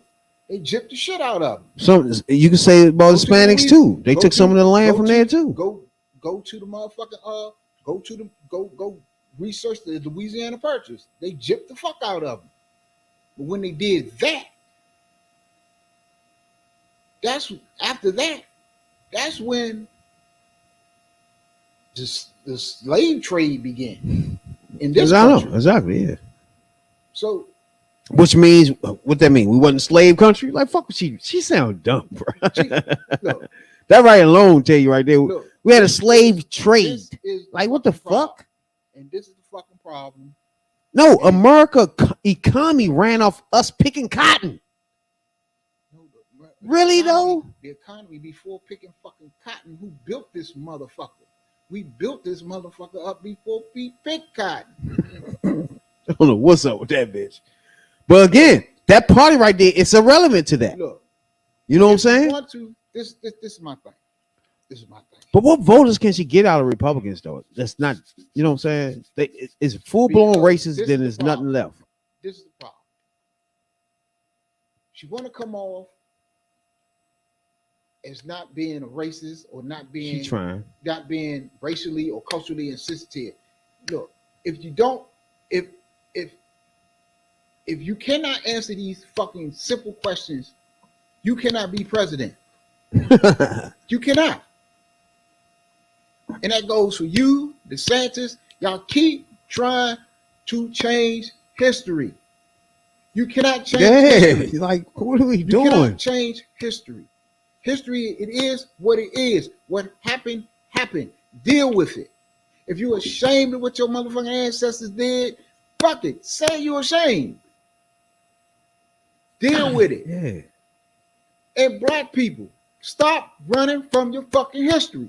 They gypped the shit out of them. Some you can say about Hispanics too. They took some of the land from there too. Go to the motherfucking go research the Louisiana Purchase. They gypped the fuck out of them. But when they did that, that's when the slave trade began in this country. I know exactly, yeah. So, which means what that mean? We wasn't slave country. Like fuck, she sound dumb, bro. Look, that right alone tell you right there. Look, we had a slave trade. Like what the fuck? And this is the fucking problem. No, America economy ran off us picking cotton. Really though? The economy before picking fucking cotton. Who built this motherfucker? We built this motherfucker up before we picked cotton. I don't know what's up with that bitch. But again, that party right there, it's irrelevant to that. Look, you know what I'm saying? This is my thing. This is my thing. But what voters can she get out of Republicans though? That's not, you know what I'm saying? It's full blown racist. Then there's nothing left. This is the problem. She want to come off as not being a racist or not being racially or culturally insensitive. Look, if you cannot answer these fucking simple questions, you cannot be president. You cannot. And that goes for you, DeSantis. Y'all keep trying to change history. You cannot change history. Like, what are we doing? You cannot change history. History, it is what it is. What happened, happened. Deal with it. If you're ashamed of what your motherfucking ancestors did, fuck it. Say you're ashamed. Deal with it. Yeah. And black people, stop running from your fucking history.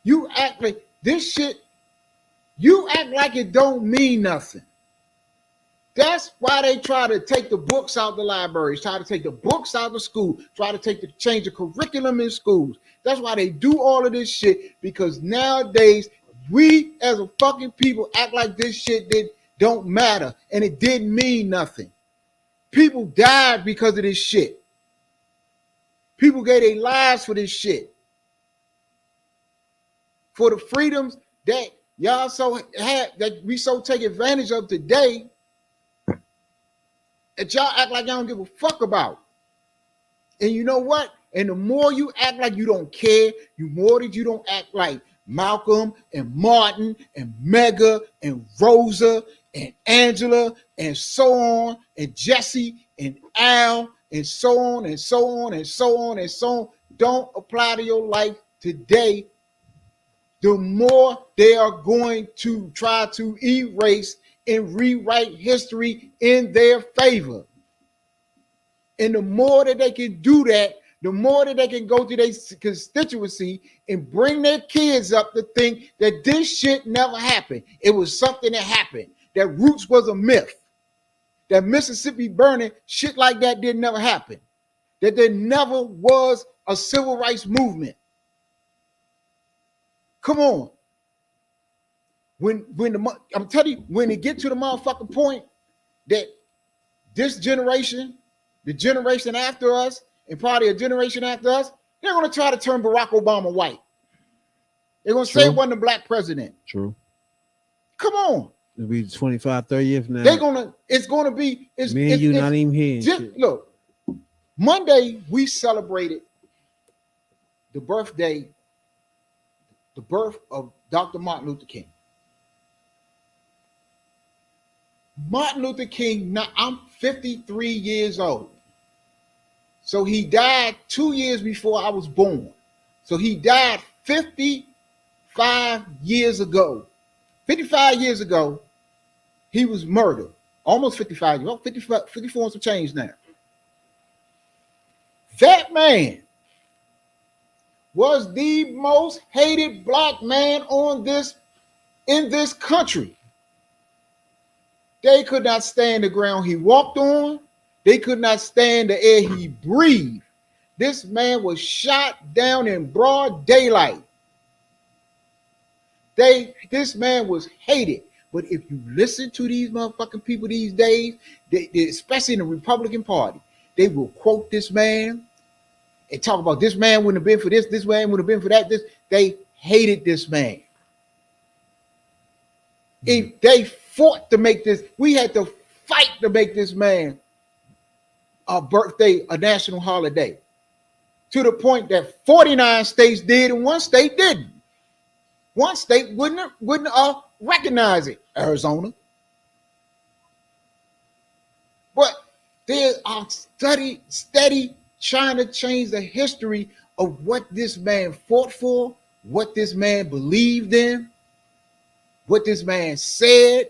You act like this shit, you act like it don't mean nothing. That's why they try to take the books out of the libraries, try to take the books out of the school, try to change the curriculum in schools. That's why they do all of this shit, because nowadays we as a fucking people act like this shit don't matter and it didn't mean nothing. People died because of this shit. People gave their lives for this shit. For the freedoms that y'all that we so take advantage of today, that y'all act like y'all don't give a fuck about. And you know what? And the more you act like you don't care, the more that you don't act like Malcolm and Martin and Mega and Rosa and Angela and so on and Jesse and Al and so on and so on and so on and so on don't apply to your life today, the more they are going to try to erase and rewrite history in their favor. And the more that they can do that, the more that they can go to their constituency and bring their kids up to think that this shit never happened. It was something that happened. That Roots was a myth. That Mississippi burning, shit like that didn't never happen. That there never was a civil rights movement. Come on. I'm telling you, when it get to the motherfucking point that this generation, the generation after us, and probably a generation after us, they're going to try to turn Barack Obama white. They're going to say it wasn't a black president. True. Come on. It'll be 25, 30 years from now. It's going to be. Me and you not even here. Look, Monday we celebrated the birth of Dr. Martin Luther King. Martin Luther King, now I'm 53 years old. So he died 2 years before I was born. So he died 55 years ago. 55 years ago, he was murdered. Almost 55 years old, 54 and some change now. That man was the most hated black man in this country. They could not stand the ground he walked on. They could not stand the air he breathed. This man was shot down in broad daylight. This man was hated. But if you listen to these motherfucking people these days, they, especially in the Republican Party, they will quote this man and talk about this man wouldn't have been for this man would have been for that. They hated this man. If they fought to make this, we had to fight to make this man a birthday, a national holiday, to the point that 49 states did and one state didn't. One state wouldn't recognize it, Arizona. But they are steady trying to change the history of what this man fought for, what this man believed in, what this man said,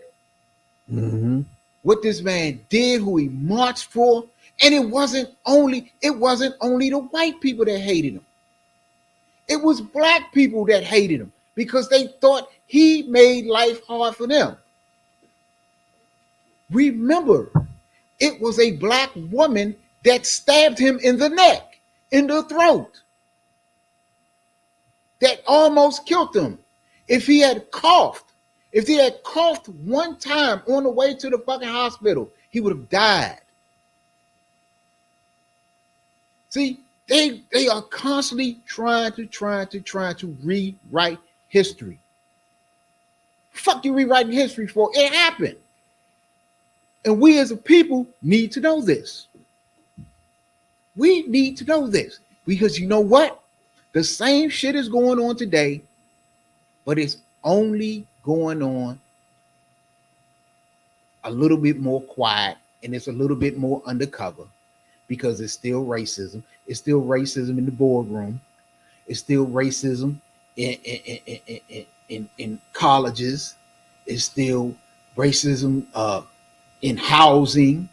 what this man did, who he marched for. And it wasn't only the white people that hated him. It was black people that hated him because they thought he made life hard for them. Remember, it was a black woman that stabbed him in the neck, in the throat, that almost killed him. If he had coughed one time on the way to the fucking hospital, he would have died. See, they are constantly trying to rewrite history. Fuck you rewriting history for? It happened. And we as a people need to know this. We need to know this because you know what? The same shit is going on today, but it's only going on a little bit more quiet and it's a little bit more undercover because it's still racism. It's still racism in the boardroom. It's still racism in colleges. It's still racism in housing,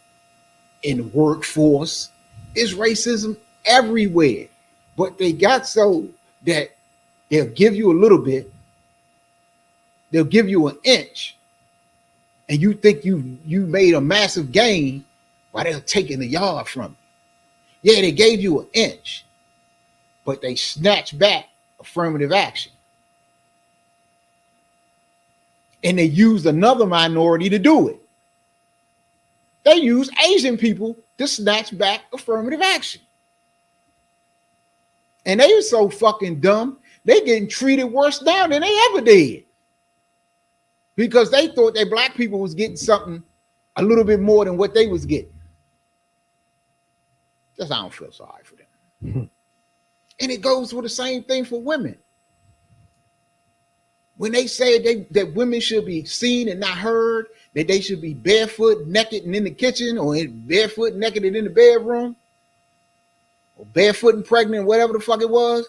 in the workforce. It's racism everywhere. But they got so that they'll give you a little bit. They'll give you an inch. And you think you made a massive gain while they're taking the yard from you. Yeah, they gave you an inch, but they snatched back affirmative action. And they used another minority to do it. They used Asian people to snatch back affirmative action. And they were so fucking dumb, they getting treated worse now than they ever did. Because they thought that black people was getting something a little bit more than what they was getting. Just I don't feel sorry for them. And it goes for the same thing for women. When they say that women should be seen and not heard, that they should be barefoot, naked, and in the kitchen, or barefoot, naked, and in the bedroom, or barefoot and pregnant, whatever the fuck it was,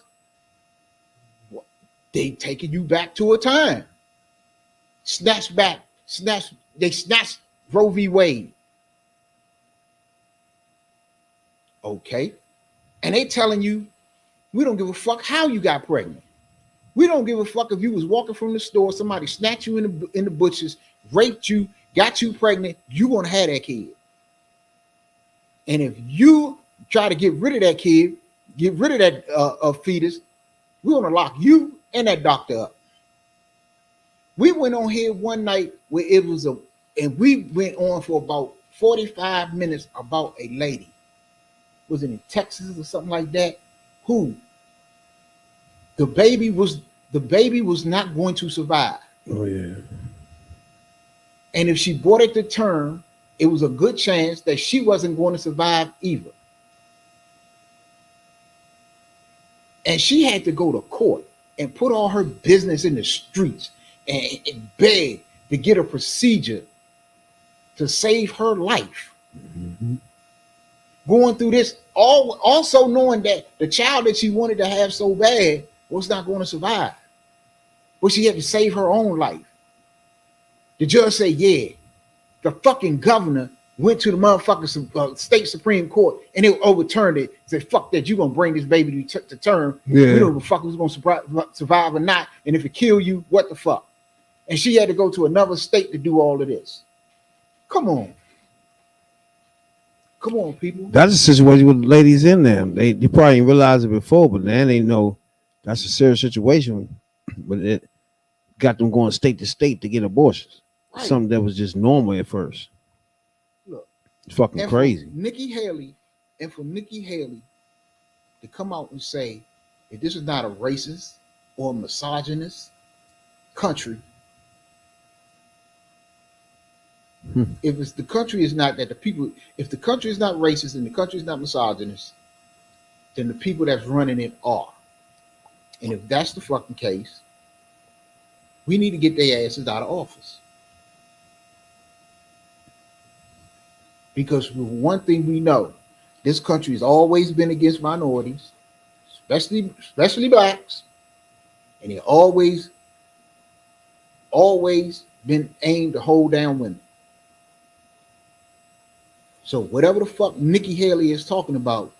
they taking you back to a time. They snatched Roe v. Wade. Okay. And they telling you, we don't give a fuck how you got pregnant. We don't give a fuck if you was walking from the store, somebody snatched you in the bushes, raped you, got you pregnant, you gonna have that kid. And if you try to get rid of that kid, get rid of that fetus, we're gonna lock you and that doctor up. We went on here one night where it was and we went on for about 45 minutes about a lady. Was it in Texas or something like that? Who the baby was not going to survive. Oh yeah. And if she brought it to term, it was a good chance that she wasn't going to survive either. And she had to go to court and put all her business in the streets and beg to get a procedure to save her life. Mm-hmm. Going through this, also knowing that the child that she wanted to have so bad was not going to survive. But she had to save her own life. The judge said, yeah, the fucking governor went to the motherfucking state Supreme Court and they overturned it. Said, fuck that, you're going to bring this baby to term. Yeah. We don't give a fuck who's going to survive or not. And if it kill you, what the fuck? And she had to go to another state to do all of this. Come on. Come on, people. That's a situation with the ladies in there. They probably didn't realize it before, but then they know that's a serious situation. But it got them going state to state to get abortions. Right. Something that was just normal at first. Look, it's fucking crazy. For Nikki Haley to come out and say, if this is not a racist or misogynist country, if it's the country is not that the people, if the country is not racist and the country is not misogynist, then the people that's running it are. And if that's the fucking case, we need to get their asses out of office. Because one thing we know, this country has always been against minorities, especially blacks, and it always been aimed to hold down women. So whatever the fuck Nikki Haley is talking about,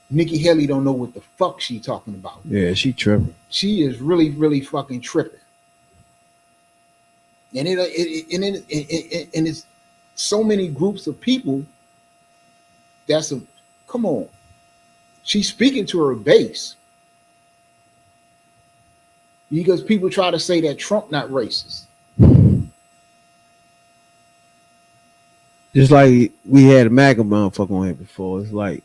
Nikki Haley don't know what the fuck she talking about. Yeah, she tripping. She is really, really fucking tripping. And it's so many groups of people. Come on. She's speaking to her base. Because people try to say that Trump not racist. Just like we had a MAGA motherfucker on here before. It's like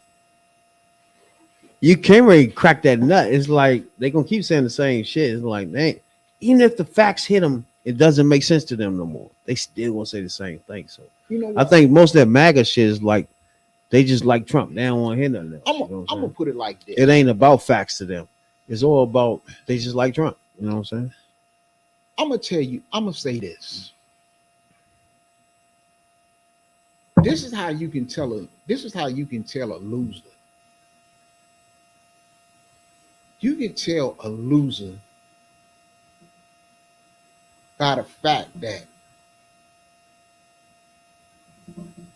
you can't really crack that nut. It's like they gonna keep saying the same shit. It's like, man, even if the facts hit them, it doesn't make sense to them no more. They still gonna say the same thing. So you know I think most of that MAGA shit is like they just like Trump. They don't want to hear nothing else. I'm gonna put it like this. It ain't about facts to them. It's all about they just like Trump. You know what I'm saying? I'm gonna say this. This is how you can tell a loser. You can tell a loser by the fact that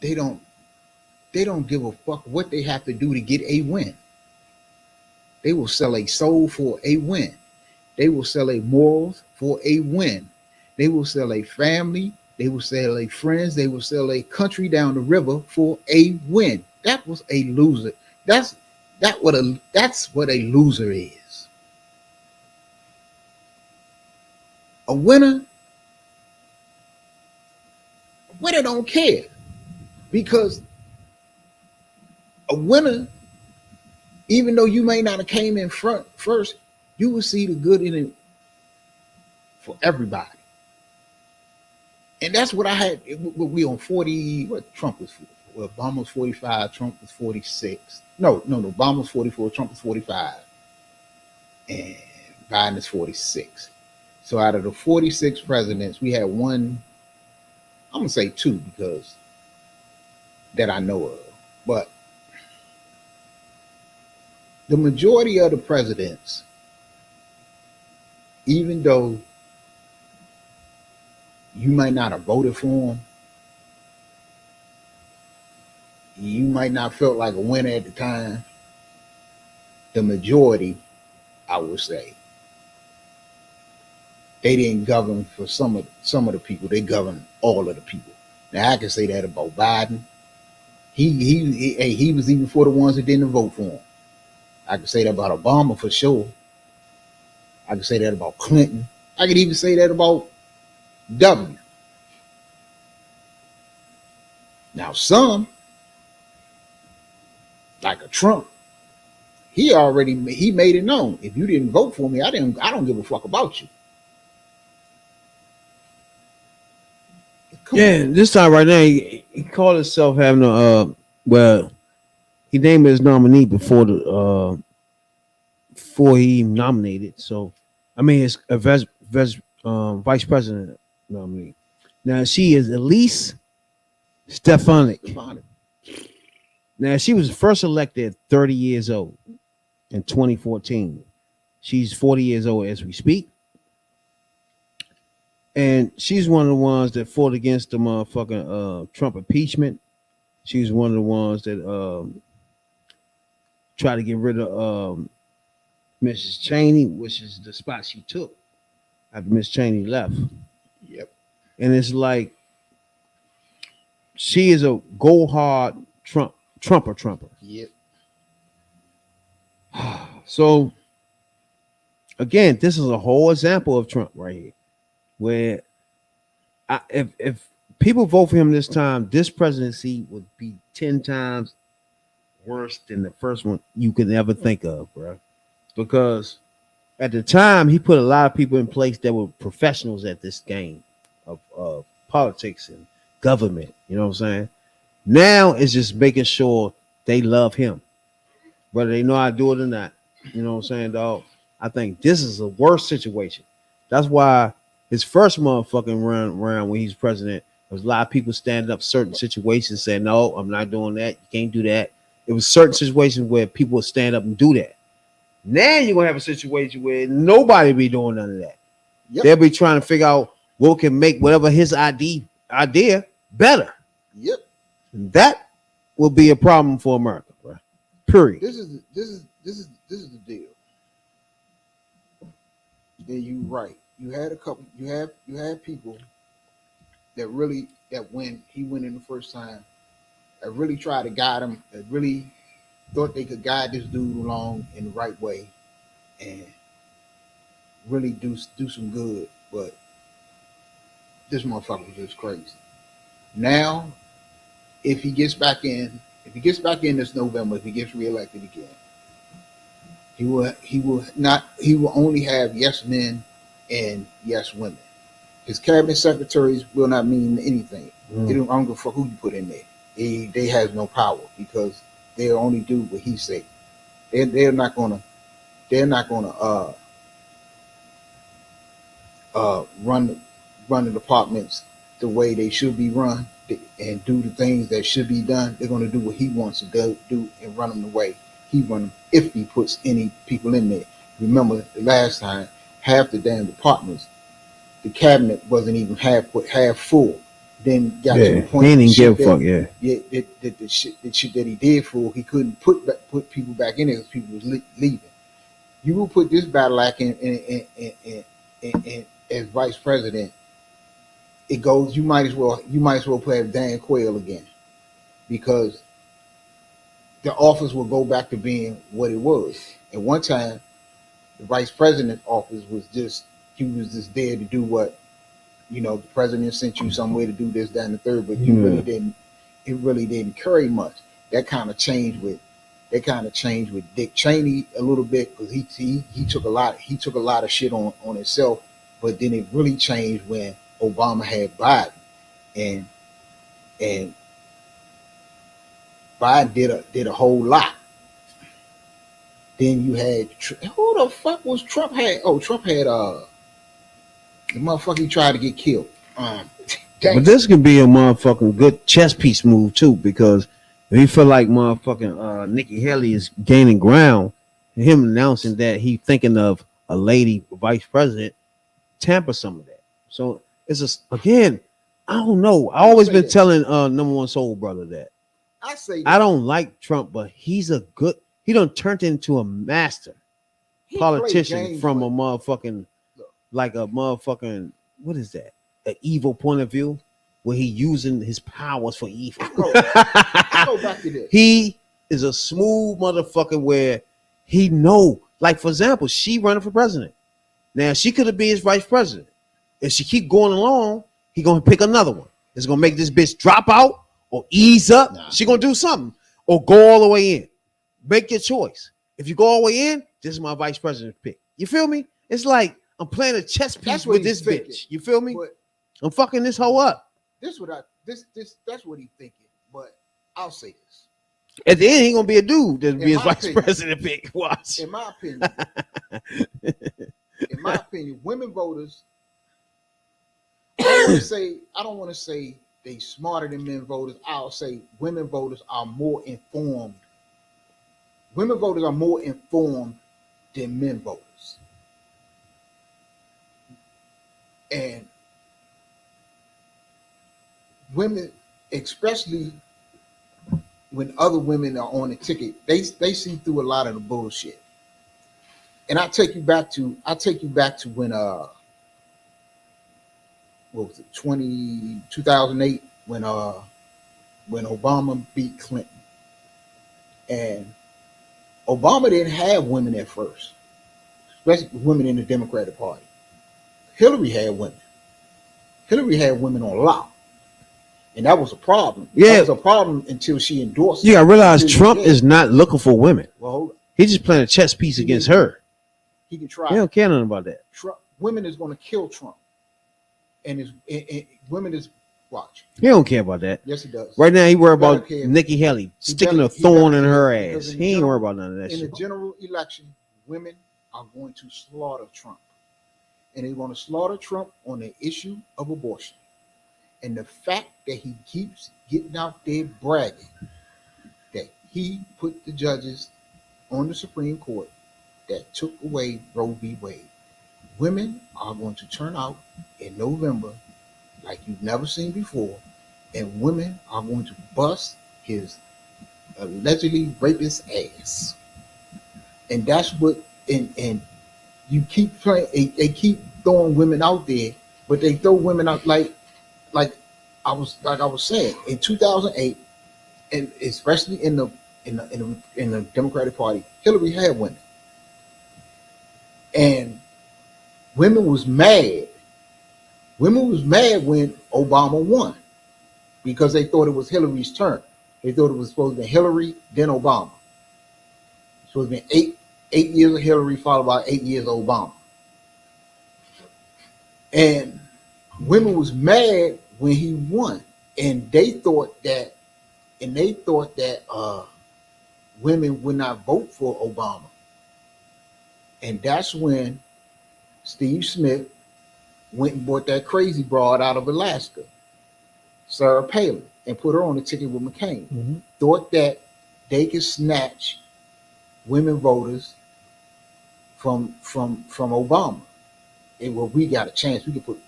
they don't give a fuck what they have to do to get a win. They will sell a soul for a win. They will sell a morals for a win. They will sell a family. They will sell a friends. They will sell a country down the river for a win. That was a loser. That's what a loser is. A winner don't care, because a winner, even though you may not have came in front first, you will see the good in it for everybody. And that's what I had. We on 40. What Trump was? Well, Obama was 45. Trump was 46. No. Obama was 44. Trump was 45. And Biden is 46. So out of the 46 presidents, we had one. I'm gonna say two because that I know of. But the majority of the presidents, even though you might not have voted for them, You might not felt like a winner at the time. The majority, I would say, they didn't govern for some of the people. They governed all of the people. Now I can say that about Biden. He was even for the ones that didn't vote for him. I could say that about Obama for sure. I could say that about Clinton. I could even say that about W. Now some, like a Trump, he made it known. If you didn't vote for me, I don't give a fuck about you. Come Yeah, on. this time right now, he called himself having a well, he named his nominee before he even nominated. So, I mean, his vice president nominee. Now she is Elise stefanik. Now she was first elected at 30 years old in 2014. She's 40 years old as we speak. And she's one of the ones that fought against the motherfucking Trump impeachment. She's one of the ones that tried to get rid of Mrs. Cheney, which is the spot she took after Miss Cheney left. Yep. And it's like she is a go hard Trumper. Yep. So again, this is a whole example of Trump right here, where if people vote for him this time, this presidency would be 10 times worse than the first one you could ever think of, bro. Because at the time, he put a lot of people in place that were professionals at this game of politics and government. You know what I'm saying? Now it's just making sure they love him, whether they know how to do it or not. You know what I'm saying, dog? I think this is a worse situation. That's why his first motherfucking run around when he's president, there was a lot of people standing up certain situations saying, no, I'm not doing that. You can't do that. It was certain situations where people would stand up and do that. Now you're going to have a situation where nobody be doing none of that. Yep. They'll be trying to figure out what can make whatever his idea better. Yep. And that will be a problem for America, bro. Period. This is the deal. Then you right. You had people that when he went in the first time, that really tried to guide him, that really thought they could guide this dude along in the right way and really do some good. But this motherfucker was just crazy. Now, if he gets back in this November, if he gets reelected again, he will only have yes men and yes women. His cabinet secretaries will not mean anything. I don't give a fuck who you put in there. They have no power because they'll only do what he say. They're not gonna run the departments the way they should be run and do the things that should be done. They're gonna do what he wants to do and run them the way he run them if he puts any people in there. Remember the last time, half the damn departments, the cabinet wasn't even half full. Then got to the point. He didn't give a fuck. The shit that he did for, he couldn't put people back in there because people was leaving. You will put this battle act in as vice president. It goes. You might as well put Dan Quayle again, because the office will go back to being what it was. At one time, the vice president office was just there to do what, the president sent you somewhere to do this, that, and the third, but it really didn't carry much. That kind of changed with Dick Cheney a little bit, because he took a lot of shit on himself, but then it really changed when Obama had Biden, and Biden did a whole lot. Then you had, who the fuck was Trump had? Oh, Trump had the motherfucker he tried to get killed. But this could be a motherfucking good chess piece move too, because if he feel like motherfucking Nikki Haley is gaining ground, him announcing that he thinking of a lady vice president, tamper some of that. So it's again, I don't know. I always been telling number one soul brother that I say I don't like Trump, but he done turned into a master politician from a motherfucking, like a motherfucking, what is that? An evil point of view where he using his powers for evil. I go back to this. He is a smooth motherfucker where he know, like for example, she running for president. Now she could have been his vice president. If she keep going along, he gonna pick another one. It's gonna make this bitch drop out or ease up. Nah. She gonna do something or go all the way in. Make your choice. If you go all the way in, this is my vice president pick. You feel me? It's like I'm playing a chess piece with this bitch. You feel me? But I'm fucking this hoe up. that's what he thinking. But I'll say this. At the end, he gonna be a dude that'll be his my vice opinion. president pick. Watch. In my opinion, women voters. I don't want to say they smarter than men voters. I'll say women voters are more informed. Women voters are more informed than men voters. And women, especially when other women are on the ticket, they see through a lot of the bullshit. And I take you back to when what was it, 2008 when Obama beat Clinton. And Obama didn't have women at first, especially women in the Democratic Party. Hillary had women. Hillary had women on lock. And that was a problem. Yeah. That was a problem until she endorsed it. You gotta realize Trump is not looking for women. Well, He's just playing a chess piece against her. he can try. He don't care nothing about that. Trump, women is going to kill Trump. And women is, watch. He don't care about that. Yes, he does. Right now, he worried about care. Nikki Haley sticking a He thorn better in care, her because ass. in He ain't general- worried about none of that In the shit. general election, women are going to slaughter Trump. And they're going to slaughter Trump on the issue of abortion. And the fact that he keeps getting out there bragging that he put the judges on the Supreme Court that took away Roe v. Wade. Women are going to turn out in November like you've never seen before, and women are going to bust his allegedly rapist ass. And that's what, and you keep playing, they keep throwing women out there, but they throw women out like I was saying in 2008, and especially in the Democratic Party, Hillary had women, and women was mad. Women was mad when Obama won because they thought it was Hillary's turn. They thought it was supposed to be Hillary, then Obama. It's supposed to be eight years of Hillary followed by 8 years of Obama. And women was mad when he won, and they thought that women would not vote for Obama. And that's when Steve Smith went and bought that crazy broad out of Alaska, Sarah Palin, and put her on the ticket with McCain. Mhm. Thought that they could snatch women voters from Obama. And well, we got a chance. We could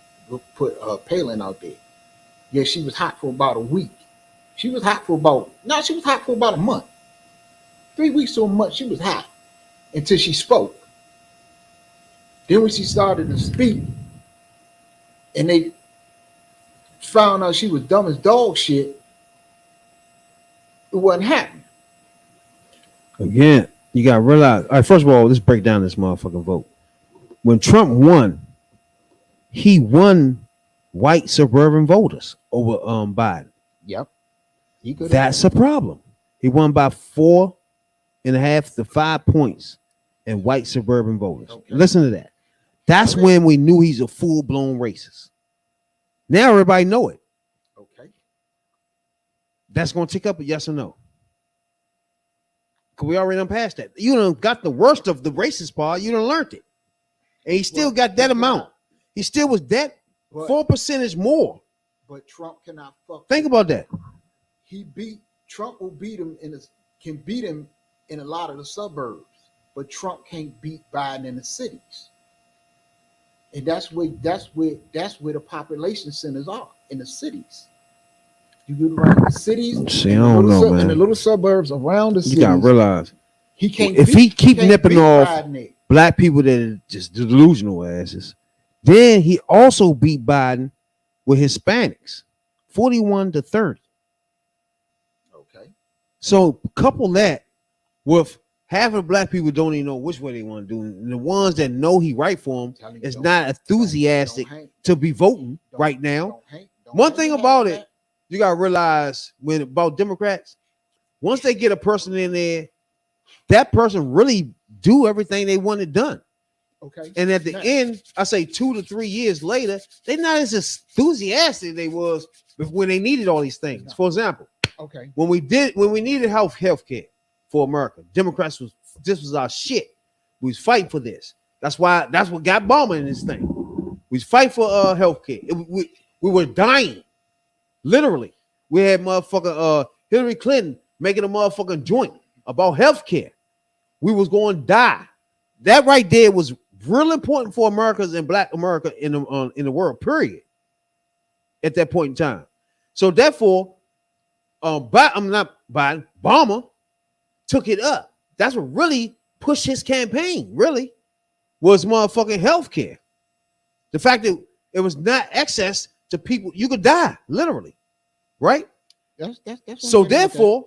put Palin out there. Yeah, she was hot for about a week. She was hot for about a month. 3 weeks to a month, she was hot until she spoke. Then when she started to speak, and they found out she was dumb as dog shit, it wasn't happening. Again, you gotta realize. All right, first of all, let's break down this motherfucking vote. When Trump won, he won white suburban voters over Biden. Yep. He could. That's a problem. He won by 4.5 to 5 points in white suburban voters. Okay. Listen to that. That's when we knew he's a full-blown racist. Now everybody know it. Okay. That's gonna tick up a yes or no. Cause we already done passed that. You done got the worst of the racist part. You done learned it, and he still got that amount. He still was that 4% more. But Trump cannot fuck. Think about that. Trump will beat him can beat him in a lot of the suburbs, but Trump can't beat Biden in the cities. And that's where the population centers are, in the cities. You do it around the cities, See, I don't know, man. in the little suburbs around the cities. You gotta realize he can't. If he keep can't nipping beat off Biden there. black people that are just delusional asses, then he also beat Biden with Hispanics, 41-30. Okay. So couple that with half of the black people don't even know which way they want to do, and the ones that know he right for them Telling you, is don't- not enthusiastic don't hang- to be voting don't- right now. don't hang- don't One hang thing your about hat on it, you gotta realize when about Democrats, once they get a person in there, that person really do everything they wanted done. that. Okay. And at the Now- end, I say 2 to 3 years later, they're not as enthusiastic they was when they needed all these things. No. For example, Okay. when we needed health care for America, Democrats this was our shit. We was fighting for this. That's what got Obama in this thing. We was fighting for health care. We were dying, literally. We had motherfucker Hillary Clinton making a motherfucking joint about health care. We was going to die. That right there was real important for Americans and Black America in the world. Period. At that point in time, so therefore, Obama took it up. That's what really pushed his campaign. Really, was motherfucking healthcare. The fact that it was not access to people, you could die literally, right? That's So therefore,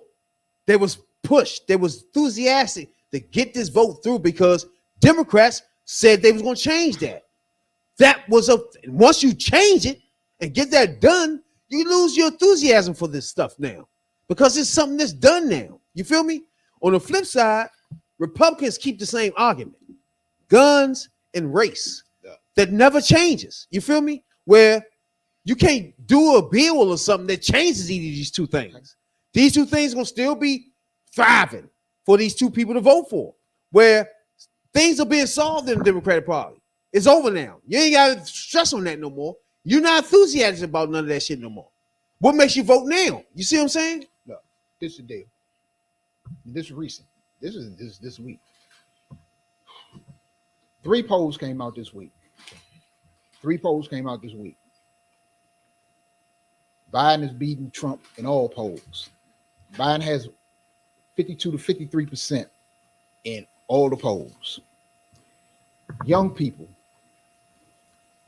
they was pushed. They was enthusiastic to get this vote through because Democrats said they was going to change that. That was once you change it and get that done, you lose your enthusiasm for this stuff now because it's something that's done now. You feel me? On the flip side, Republicans keep the same argument: guns and race. That never changes. You feel me? Where you can't do a bill or something that changes either of these two things. These two things gonna still be thriving for these two people to vote for. Where things are being solved in the Democratic Party. It's over now. You ain't got to stress on that no more. You're not enthusiastic about none of that shit no more. What makes you vote now? You see what I'm saying? Look, this is the deal. This is recent. This is this week. 3 polls came out this week. 3 polls came out this week. Biden is beating Trump in all polls. Biden has 52 to 53% in all the polls. Young people,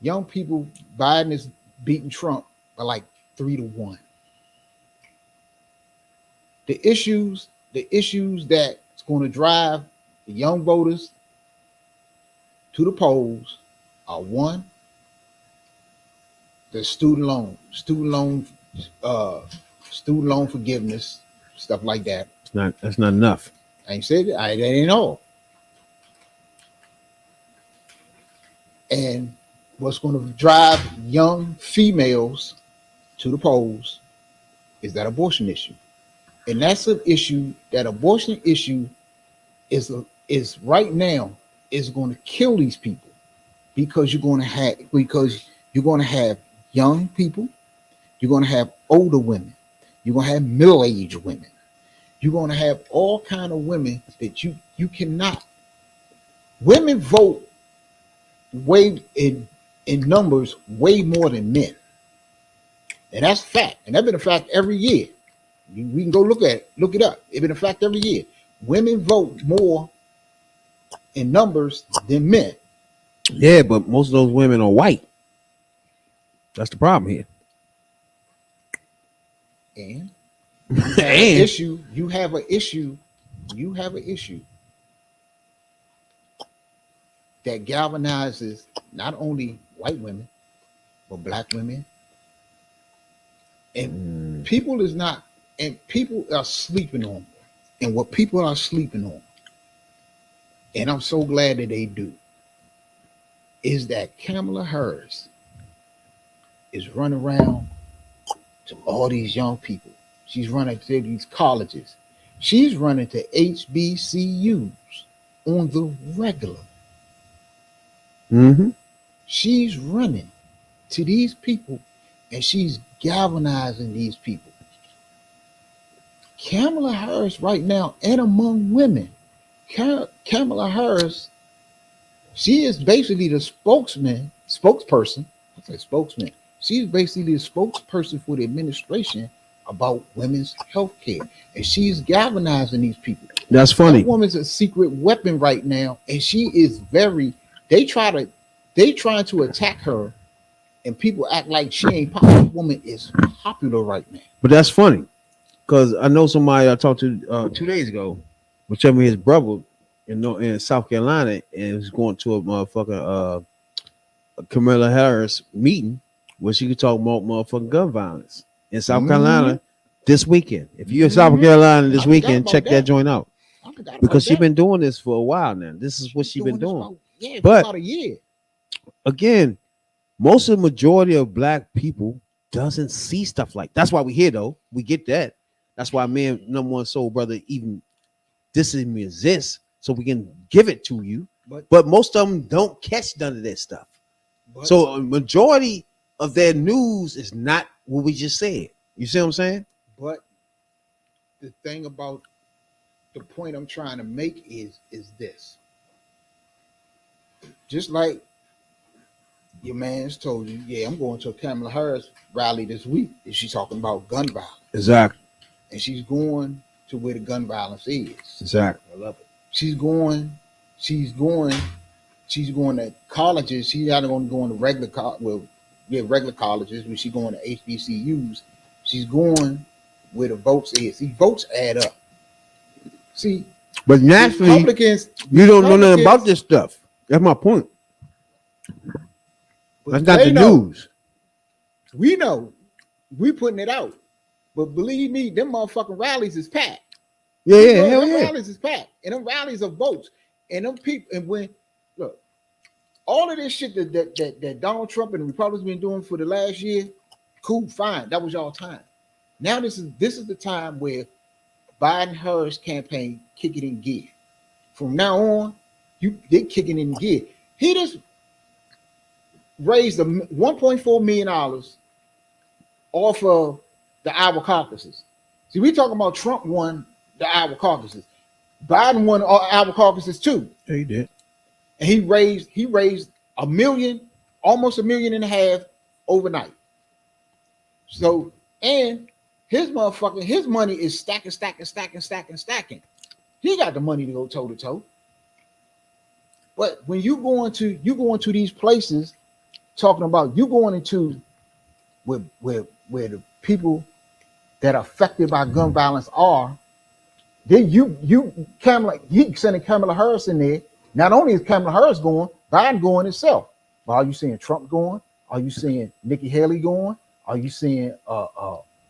Biden is beating Trump by like 3-1. The issues that's going to drive the young voters to the polls are: one, the student loan forgiveness, stuff like that. That's not enough. I ain't said it. That ain't all. And what's going to drive young females to the polls is that abortion issue. And that's an issue, that abortion issue is right now is going to kill these people because you're going to have young people, you're going to have older women, you're going to have middle-aged women, you're going to have all kind of women that you cannot. Women vote way in numbers way more than men, and that's a fact. And that's been a fact every year. We can go look it up. It's been a fact every year. Women vote more in numbers than men. Yeah, but most of those women are white. That's the problem here. And And you have an issue that galvanizes not only white women but black women. And people are sleeping on. And what people are sleeping on, and I'm so glad that they do, is that Kamala Harris is running around to all these young people. She's running to these colleges. She's running to HBCUs on the regular. mm-hmm. She's running to these people and she's galvanizing these people. Kamala Harris right now, and among women, Kamala Harris, she is basically the spokesperson. I say spokesman. She's basically the spokesperson for the administration about women's health care. And she's galvanizing these people. That's funny. That woman's a secret weapon right now, and she is they trying to attack her, and people act like she ain't popular. That woman is popular right now. But that's funny. Because I know somebody I talked to 2 days ago was telling me his brother in South Carolina and was going to a motherfucking Kamala Harris meeting where she could talk about motherfucking gun violence in South Carolina this weekend. If you're in South Carolina this weekend, check that joint out. Because she's been doing this for a while now. This is what she's been doing. For about a year. Again, most of the majority of black people doesn't see stuff like that's why we here though. We get that. That's why me and number one soul brother even this even exists so we can give it to you. But most of them don't catch none of that stuff. So a majority of their news is not what we just said. You see what I'm saying? But the thing about the point I'm trying to make is this. Just like your man's told you, yeah, I'm going to a Kamala Harris rally this week. And she's talking about gun violence. Exactly. And she's going to where the gun violence is. Exactly. I love it. She's going to colleges. She's not going to go into regular colleges, but she's going to HBCUs. She's going where the votes is. See, votes add up. See, but naturally, you don't know nothing about this stuff. That's my point. That's not the news. We know. We putting it out. But believe me, them motherfucking rallies is packed. Yeah, hell yeah. Rallies is packed. And them rallies are votes. And them people, and when, look, all of this shit that Donald Trump and the Republicans been doing for the last year, cool, fine. That was y'all time. Now this is the time where Biden-Harris campaign kick it in gear. From now on, they kicking in gear. He just raised $1.4 million off of the Iowa caucuses. See, we talking about Trump won the Iowa caucuses. Biden won Iowa caucuses too. Yeah, he did. And he raised $1 million, almost $1.5 million overnight. So, and his money is stacking. He got the money to go toe to toe. But when you go into these places, talking about you going into where the people that are affected by gun violence are, then you sending Kamala Harris in there. Not only is Kamala Harris going, Biden going itself. But are you seeing Trump going? Are you seeing Nikki Haley going? Are you seeing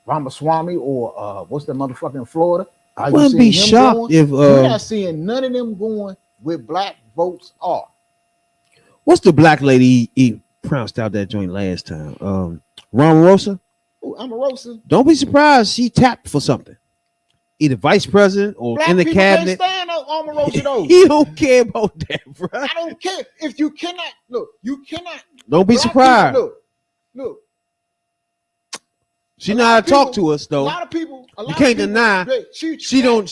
Ramaswamy or what's that motherfucker in Florida? I wouldn't be shocked if you're not seeing none of them going where black votes are. What's the black lady he pronounced out that joint last time? Omarosa? Oh, Omarosa. Don't be surprised she tapped for something. Either vice president or black in the cabinet. Can't stand Omarosa though. He don't care about that, bro. I don't care. If you cannot look, you cannot. Don't be surprised. Look. She know how to talk to us though. A lot of people. You can't deny. She don't.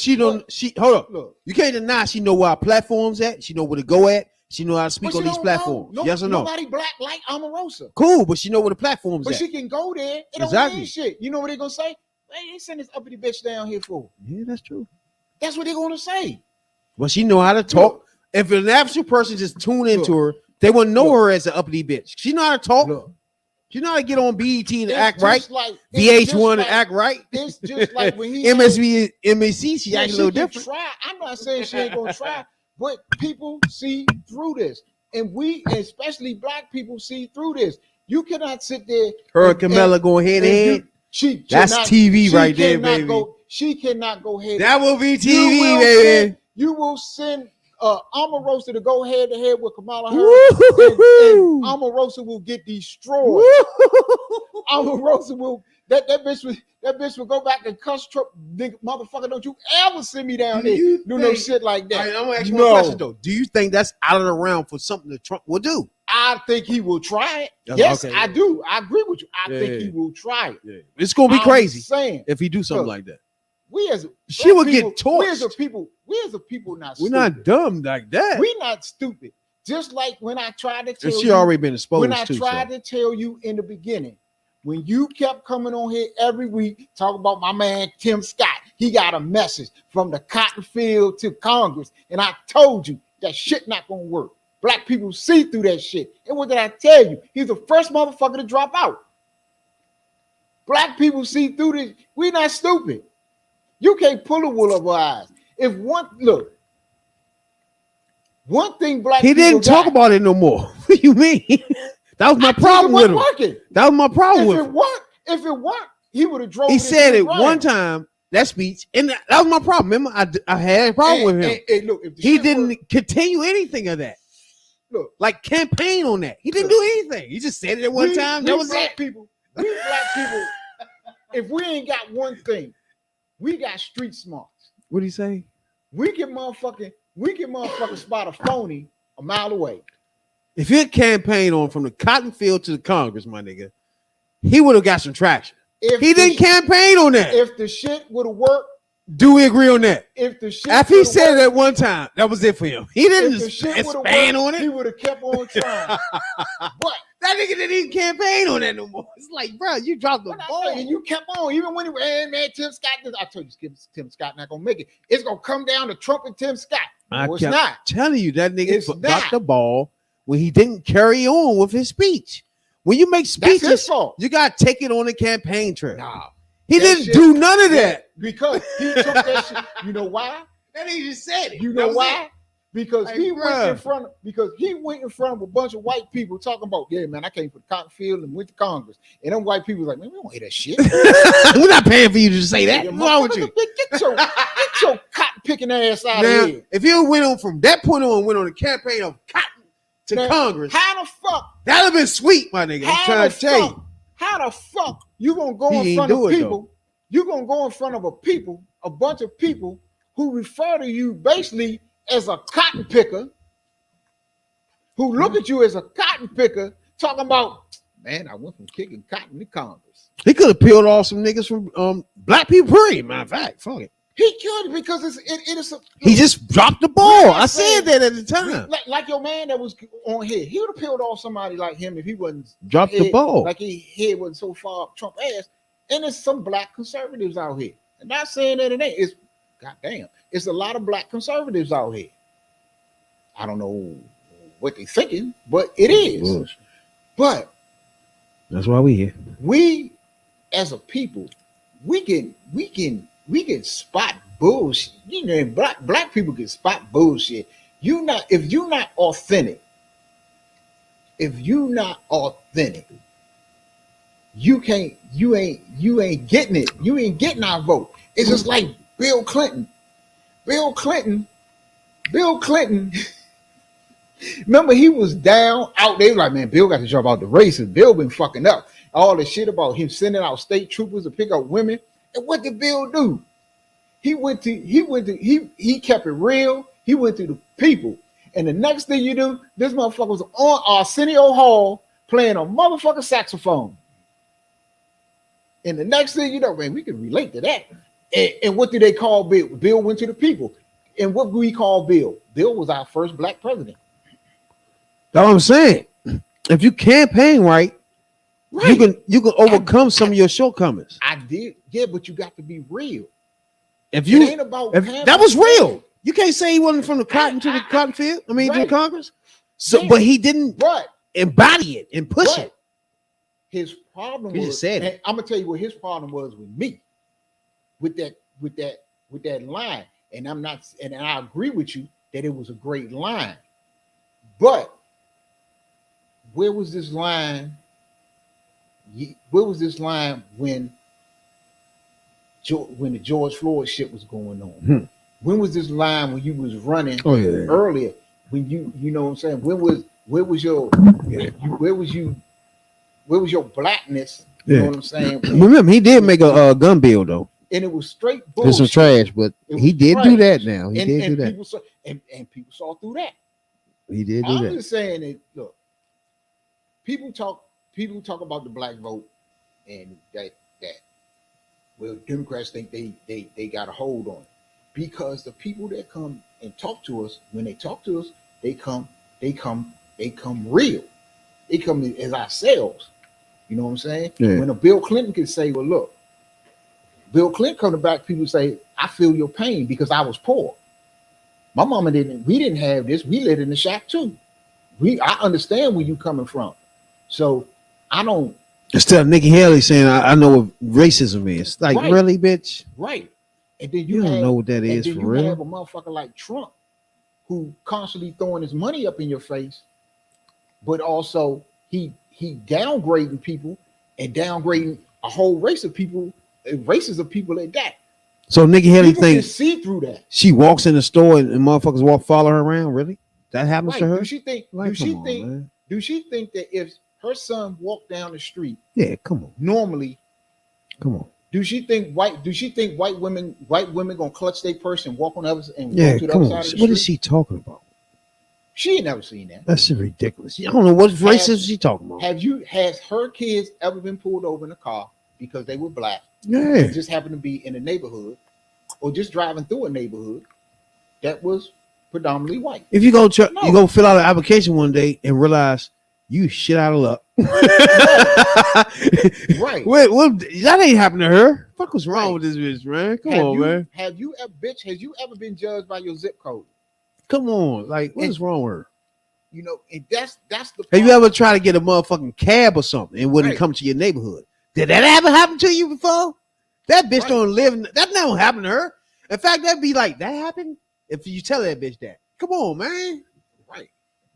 Hold up. Look. You can't deny she know where our platforms at. She know where to go at. She know how to speak on these platforms. Yes or no? Nobody black like Omarosa. Cool, but she know where the platforms but at. She can go there. It exactly. Don't mean shit. You know what they gonna say? Hey, they send this uppity bitch down here for. Yeah, that's true. That's what they're gonna say. Well, she know how to talk. Look. If an actual person just tune into her, they wouldn't know her as an uppity bitch. She know how to talk. Look. She know how to get on BET and act right. Like, VH1 and act right. It's just like when he MSC, she act a little different. Try. I'm not saying she ain't gonna try, but people see through this. And we, especially black people, see through this. You cannot sit there. Her and Kamala going head to head. That's TV right there, baby. She cannot go head. That will be TV, baby. You will send Omarosa to go head to head with Kamala Harris, and Omarosa will get destroyed. Omarosa will that bitch will go back and cuss Trump. Motherfucker, don't you ever send me down there. Do no shit like that. Right, I'm gonna ask you one question though. Do you think that's out of the realm for something that Trump will do? I think he will try it. Yes, okay. I do. I agree with you. I think he will try it. Yeah. It's gonna be crazy if he do something look, like that. She will get torched. We as a people not stupid. We're not dumb like that. We're not stupid. Just like when I tried to tell she already been exposed. When I tried to tell you in the beginning, when you kept coming on here every week talking about my man Tim Scott, he got a message from the cotton field to Congress, and I told you that shit not gonna work. Black people see through that shit. And what did I tell you? He's the first motherfucker to drop out. Black people see through this. We not stupid. You can't pull the wool over our eyes. If one thing black he people didn't talk about it no more. What do you mean? That was my problem with him. Working. That was my problem with him. If it weren't, he would have drove. He said it one time, that speech, and that was my problem. Remember, I had a problem with him. And look, if he didn't continue anything of that. Look, like campaign on that. He didn't do anything. He just said it at one time. That was black it. People, we black people, if we ain't got one thing, we got street smarts. What did he say? We can motherfucking spot a phony a mile away. If he had campaigned on from the cotton field to the Congress, my nigga, he would have got some traction. He didn't campaign on that. If the shit would have worked, do we agree on that? If the shit after he said it at one time, that was it for him. He didn't expand on it. He would have kept on trying. But that nigga didn't even campaign on that no more. It's like, bro, you dropped the ball. And you kept on. Even when he ran, man, Tim Scott, I told you Tim Scott not gonna make it. It's gonna come down to Trump and Tim Scott. No, it's not. Telling you that nigga dropped the ball when he didn't carry on with his speech. When you make speeches, you gotta take it on a campaign trail. Nah. He didn't do none of that. Because he took that shit. You know why? That nigga just said it. You know why? Because he went in front of a bunch of white people talking about, yeah, man, I came from the cotton field and went to Congress. And them white people was like, man, we don't hear that shit. We're not paying for you to say that. What's wrong with you? Get your cotton picking ass out of here. If you went on from that point on, went on a campaign of cotton to Congress, how the fuck? That'd have been sweet, my nigga. I'm trying to tell you. How the fuck you gonna go in front of people? You're gonna go in front of a bunch of people who refer to you basically as a cotton picker, who look at you as a cotton picker, talking about, man, I went from kicking cotton to Congress. He could have peeled off some niggas from black people, period. Matter of fact, fuck it. He could, because it is. He just dropped the ball. I said that at the time. Like your man that was on here, he would have peeled off somebody like him if he wasn't dropped the ball. Like he head wasn't so far up Trump ass. And there's some black conservatives out here. I'm not saying that it ain't. It's goddamn. It's a lot of black conservatives out here. I don't know what they're thinking, but it is. But that's why we here. We, as a people, we can spot bullshit. You know, black people can spot bullshit. If you're not authentic, you ain't getting it. You ain't getting our vote. It's just like Bill Clinton. Remember, he was down out there like, man, Bill got to drop out the races. Bill been fucking up. All the shit about him sending out state troopers to pick up women. And what did Bill do? He kept it real. He went to the people. And the next thing you do, this motherfucker was on Arsenio Hall playing a motherfucking saxophone. And the next thing you know, man, we can relate to that. And what did they call Bill? Bill went to the people. And what do we call Bill? Bill was our first black president. That's what I'm saying. If you campaign right, you can overcome some of your shortcomings. I did, yeah, but you got to be real. If that was real, you can't say he wasn't from the cotton to the cotton field. I mean, to the Congress. So, but he didn't embody it and push it. His problem was, just said it. I'm gonna tell you what his problem was with me, with that line. And I agree with you that it was a great line. But where was this line? Where was this line when the George Floyd shit was going on? When was this line when you was running earlier? When you know what I'm saying? Where was your blackness? You know what I'm saying? Remember, he did make a gun bill though. And it was straight bullshit. There's some trash, but he did do that now. He did do that. People saw through that. He did do that. I'm just saying that, look, people talk about the black vote and that well, Democrats think they got a hold on it. Because the people that come and talk to us, when they talk to us, they come real. They come as ourselves. You know what I'm saying? Yeah. When a Bill Clinton can say, well, look, Bill Clinton come to back, people say, I feel your pain because I was poor. My mama we didn't have this. We lived in the shack too. I understand where you coming from. So I don't. Instead of Nikki Haley saying, I know what racism is. Like, Right. really, bitch? Right. And then You don't know what that is and then for you real. have a motherfucker like Trump who constantly throwing his money up in your face, but also he downgrading people and downgrading a whole race of people, races of people at that. So Nikki Haley People can thinks see through that. she walks in the store and motherfuckers follow her around. Really? That happens Right. to her? Do she think? Like, do she come on, think? man. Do she think that if her son walked down the street Yeah, come on. normally, Come on. do she think white women gonna clutch their purse and walk on the other and Yeah, walk to the come other on. side of the What street? is she talking about? She ain't never seen that. That's ridiculous. I don't know what race is she talking about. Has her kids ever been pulled over in a car because they were black? Yeah. And just happened to be in a neighborhood or just driving through a neighborhood that was predominantly white. If you go No. you go fill out an application one day and realize you shit out of luck. Right. What that ain't happened to her. Fuck what's wrong Right. with this bitch, man? Come on, man. Have you ever been judged by your zip code? Come on. Like, what is wrong with her? You know, and that's the Have you problem. ever tried to get a motherfucking cab or something and wouldn't Right. come to your neighborhood? Did that ever happen to you before? That bitch Right. don't live. That never happened to her. In fact, that'd be like, that happened? If you tell that bitch that. Come on, man. Right.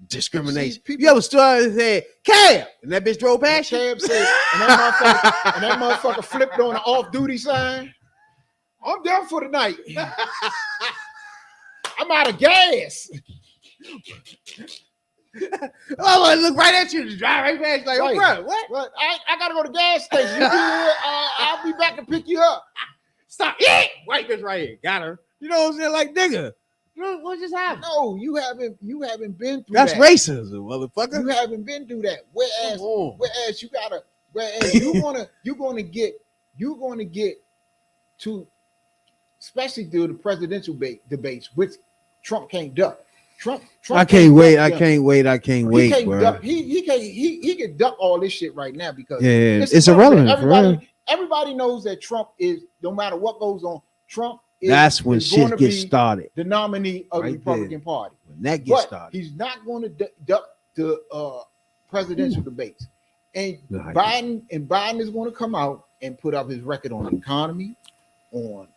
Discrimination. See, people- You ever stood out and said, cab, and that bitch drove And past you? Cab said, and that motherfucker flipped on the off-duty sign. I'm done for the night. I'm out of gas. Oh, I look right at you to drive right past. Like, Right. oh, bro, what? But I gotta go to the gas station. You good? I'll be back to pick you up. Stop. Yeah. White bitch right here. Got her. You know what I'm saying? Like, nigga. You know, what just happened? No, you haven't been through That's that. racism, motherfucker. You haven't been through that. Come on. Whereas you're gonna get to, especially through the presidential debates, which Trump can't duck. Trump I can't wait. duck I them. can't wait. I can't wait, He can't bro. duck. He can duck all this shit right now because Yeah, it's irrelevant. For real. Everybody knows that Trump is, no matter what goes on, Trump is. That's when is going shit to gets be started. the nominee of Right the Republican Party. When that gets But started. he's not going to duck the presidential debates. And No, I Biden is going to come out and put up his record on the economy, on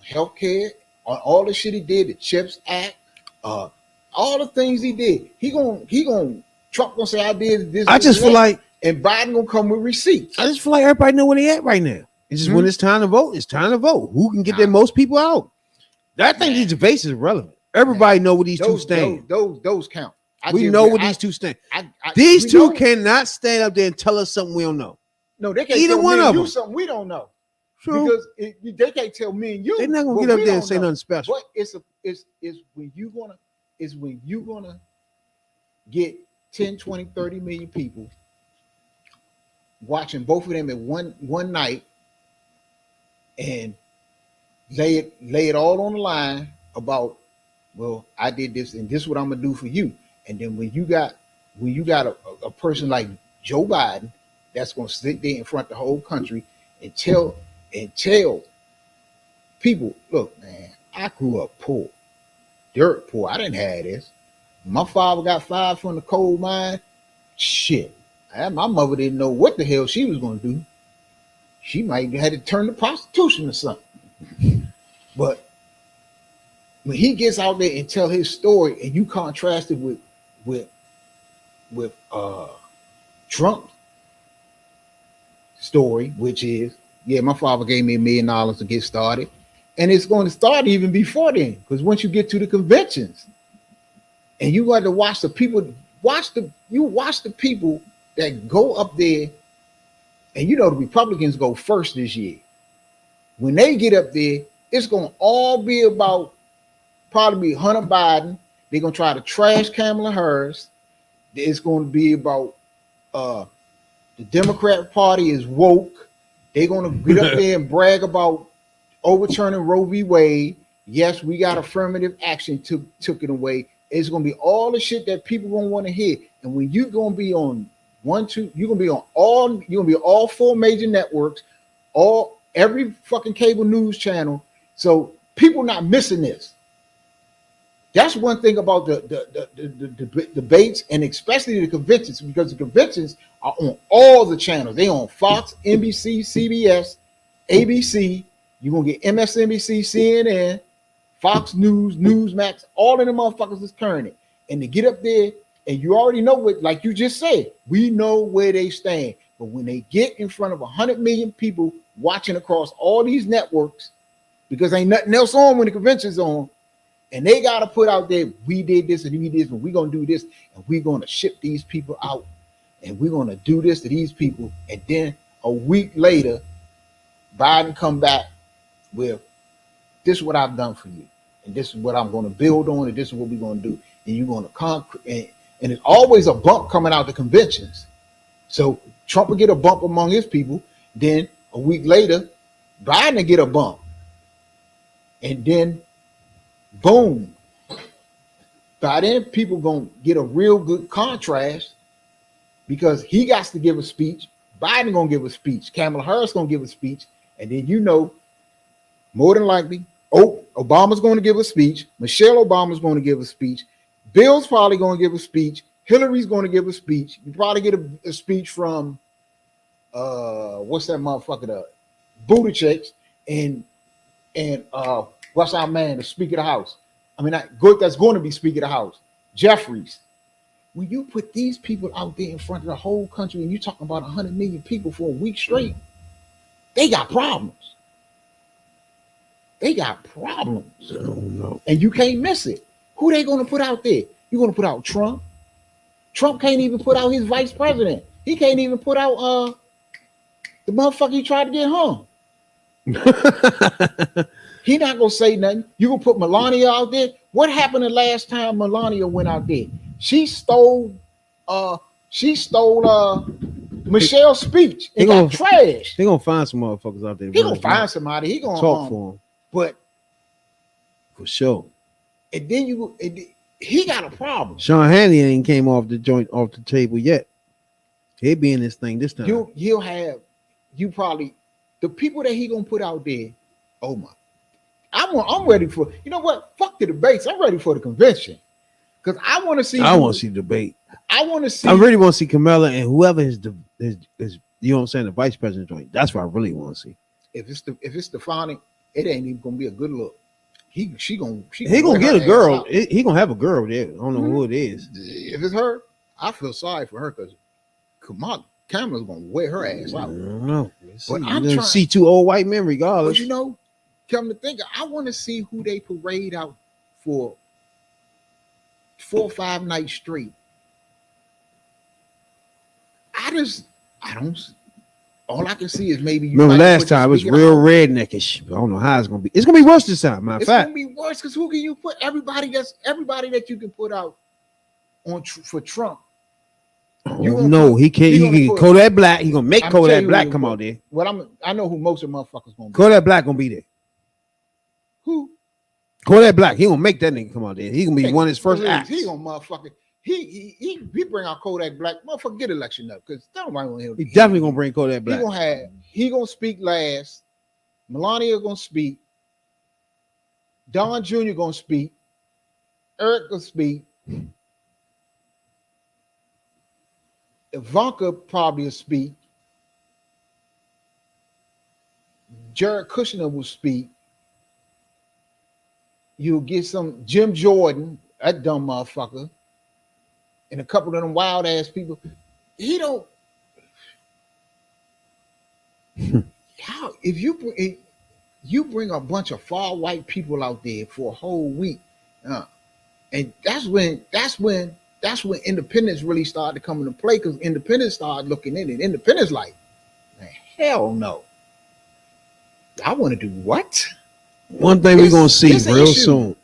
healthcare, on all the shit he did, the CHIPS Act, all the things he did. Trump gonna say I did this. I just this, feel that, like and Biden gonna come with receipts. I just feel like everybody know where they at right now. It's just when it's time to vote, it's time to vote. Who can get their most people out? That thing, these debates is irrelevant. Everybody know where these two stand. Those count. We know where these two stand. These two cannot stand up there and tell us something we don't know. No, they can't Either tell one me of and you them. something we don't know. True. Because they can't tell me and you. They're not gonna what get up we there and don't say know. nothing special. But it's when you gonna get 10, 20, 30 million people watching both of them at one night and lay it all on the line about, well, I did this and this is what I'm gonna do for you. And then when you got a person like Joe Biden that's gonna sit there in front of the whole country and tell people, look, man, I grew up poor, dirt poor. I didn't have this. My father got fired from the coal mine. Shit, my mother didn't know what the hell she was gonna do. She might have had to turn to prostitution or something. But when he gets out there and tell his story, and you contrast it with Trump's story, which is, yeah, my father gave me $1 million to get started, and it's going to start even before then, because once you get to the conventions, and you got to watch the people, watch the people that go up there, and you know the Republicans go first this year. When they get up there, it's going to all be about probably Hunter Biden. They're going to try to trash Kamala Harris. It's going to be about the Democrat Party is woke. They're going to get up there and brag about overturning Roe v. Wade. Yes, we got affirmative action took it away. It's going to be all the shit that people won't want to hear. And when you're going to be on 1, 2. You're gonna be on all. You're gonna be on all 4 major networks, every fucking cable news channel. So people not missing this. That's one thing about the debates and especially the conventions, because the conventions are on all the channels. They on Fox, NBC, CBS, ABC. You're gonna get MSNBC, CNN, Fox News, Newsmax, all of them motherfuckers is carrying it. And to get up there, and you already know what, like you just said, we know where they stand. But when they get in front of 100 million people watching across all these networks, because ain't nothing else on when the convention's on, and they got to put out there, we did this and we did this, and we're going to do this, and we're going to ship these people out, and we're going to do this to these people. And then a week later, Biden come back with, this is what I've done for you, and this is what I'm going to build on, and this is what we're going to do. And you're going to concrete, and it's always a bump coming out the conventions. So Trump will get a bump among his people. Then a week later, Biden will get a bump. And then boom. By then, people gonna get a real good contrast because he got to give a speech. Biden gonna give a speech. Kamala Harris gonna give a speech, and then more than likely, Obama's going to give a speech. Michelle Obama's going to give a speech. Bill's probably going to give a speech. Hillary's going to give a speech. You probably get a speech from what's that motherfucker? Buttigieg and what's our man, the Speaker of the House? I mean, that's going to be Speaker of the House, Jeffries. When you put these people out there in front of the whole country and you're talking about 100 million people for a week straight, they got problems. They got problems. I don't know. And you can't miss it. Who they going to put out there? You're going to put out Trump. Trump can't even put out his vice president. He can't even put out the motherfucker he tried to get hung. He not gonna say nothing. You gonna put Melania out there? What happened the last time Melania went out there? She stole Michelle's speech and got trashed. They gonna find some motherfuckers out there. He gonna find somebody. He gonna talk for him, but for sure. And then he got a problem. Sean Hannity ain't came off the table yet. He'll be in this thing this time. You'll have the people that he gonna put out there. Oh my. I'm ready for, you know what? Fuck the debates. I'm ready for the convention. Because I want to see. I want to see debate. I want to see. I really want to see Kamala and whoever is you know what I'm saying, the vice president joint. That's what I really want to see. If it's stefanik, it ain't even gonna be a good look. He gonna get a girl. He gonna have a girl there. I don't know who it is. If it's her, I feel sorry for her because Kamala's gonna wear her ass out. I don't know. But I'm trying to see 2 old white men regardless. But come to think, I want to see who they parade out for 4 or 5 nights straight. I don't. All I can see is maybe. Remember last time it was real redneckish. I don't know how it's gonna be. It's gonna be worse this time. Matter of fact, it's gonna be worse because who can you put? Everybody that you can put out on for Trump. No, he can't. He can Kodak Black. He gonna make Kodak Black come out there. Well, I know who most of the motherfuckers gonna be. Kodak Black gonna be there. Who? Kodak Black. He gonna make that nigga come out there. He gonna be one of his first acts. He gonna motherfucker. He bring out Kodak Black. Motherfucker, get election up because nobody want him. He definitely gonna bring Kodak Black. He gonna speak last. Melania gonna speak. Don Jr. gonna speak. Eric gonna speak. Ivanka probably will speak. Jared Kushner will speak. You'll get some Jim Jordan, that dumb motherfucker, and a couple of them wild ass people. He don't. How if you bring a bunch of far white people out there for a whole week, and that's when independence really started to come into play because independence started looking in it. Independence like, man, hell no. I want to do what? One thing we're gonna see real soon.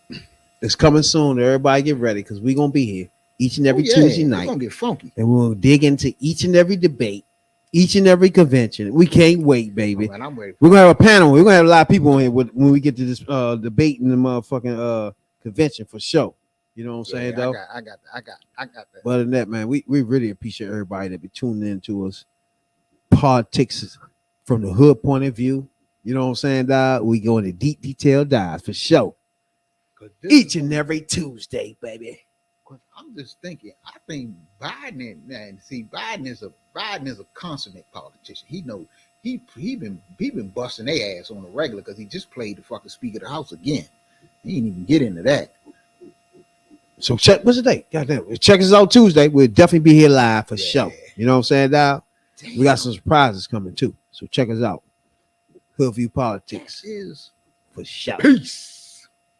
It's coming soon. Everybody get ready because we're gonna be here each and every Tuesday night. It's gonna get funky. And we'll dig into each and every debate, each and every convention. We can't wait, baby. Oh, man, I'm ready. We're gonna have a panel. We're gonna have a lot of people on here when we get to this debate in the motherfucking convention for sure. You know what I'm Yeah, saying, though? I got that. But other than that, man, we really appreciate everybody that be tuning in to us. Politics from the hood point of view. You know what I'm saying, dog? We go into deep detail dives for sure. 'Cause this Each is and what- every Tuesday, baby. 'cause I'm just thinking. I think Biden Biden is a consummate politician. He knows he been busting their ass on the regular because he just played the fucking Speaker of the House again. He didn't even get into that. So check what's the date? Goddamn, check us out Tuesday. We'll definitely be here live for Yeah. sure. You know what I'm saying, dog? Damn. We got some surprises coming too. So check us out. Hoodview Politics is for sure. peace.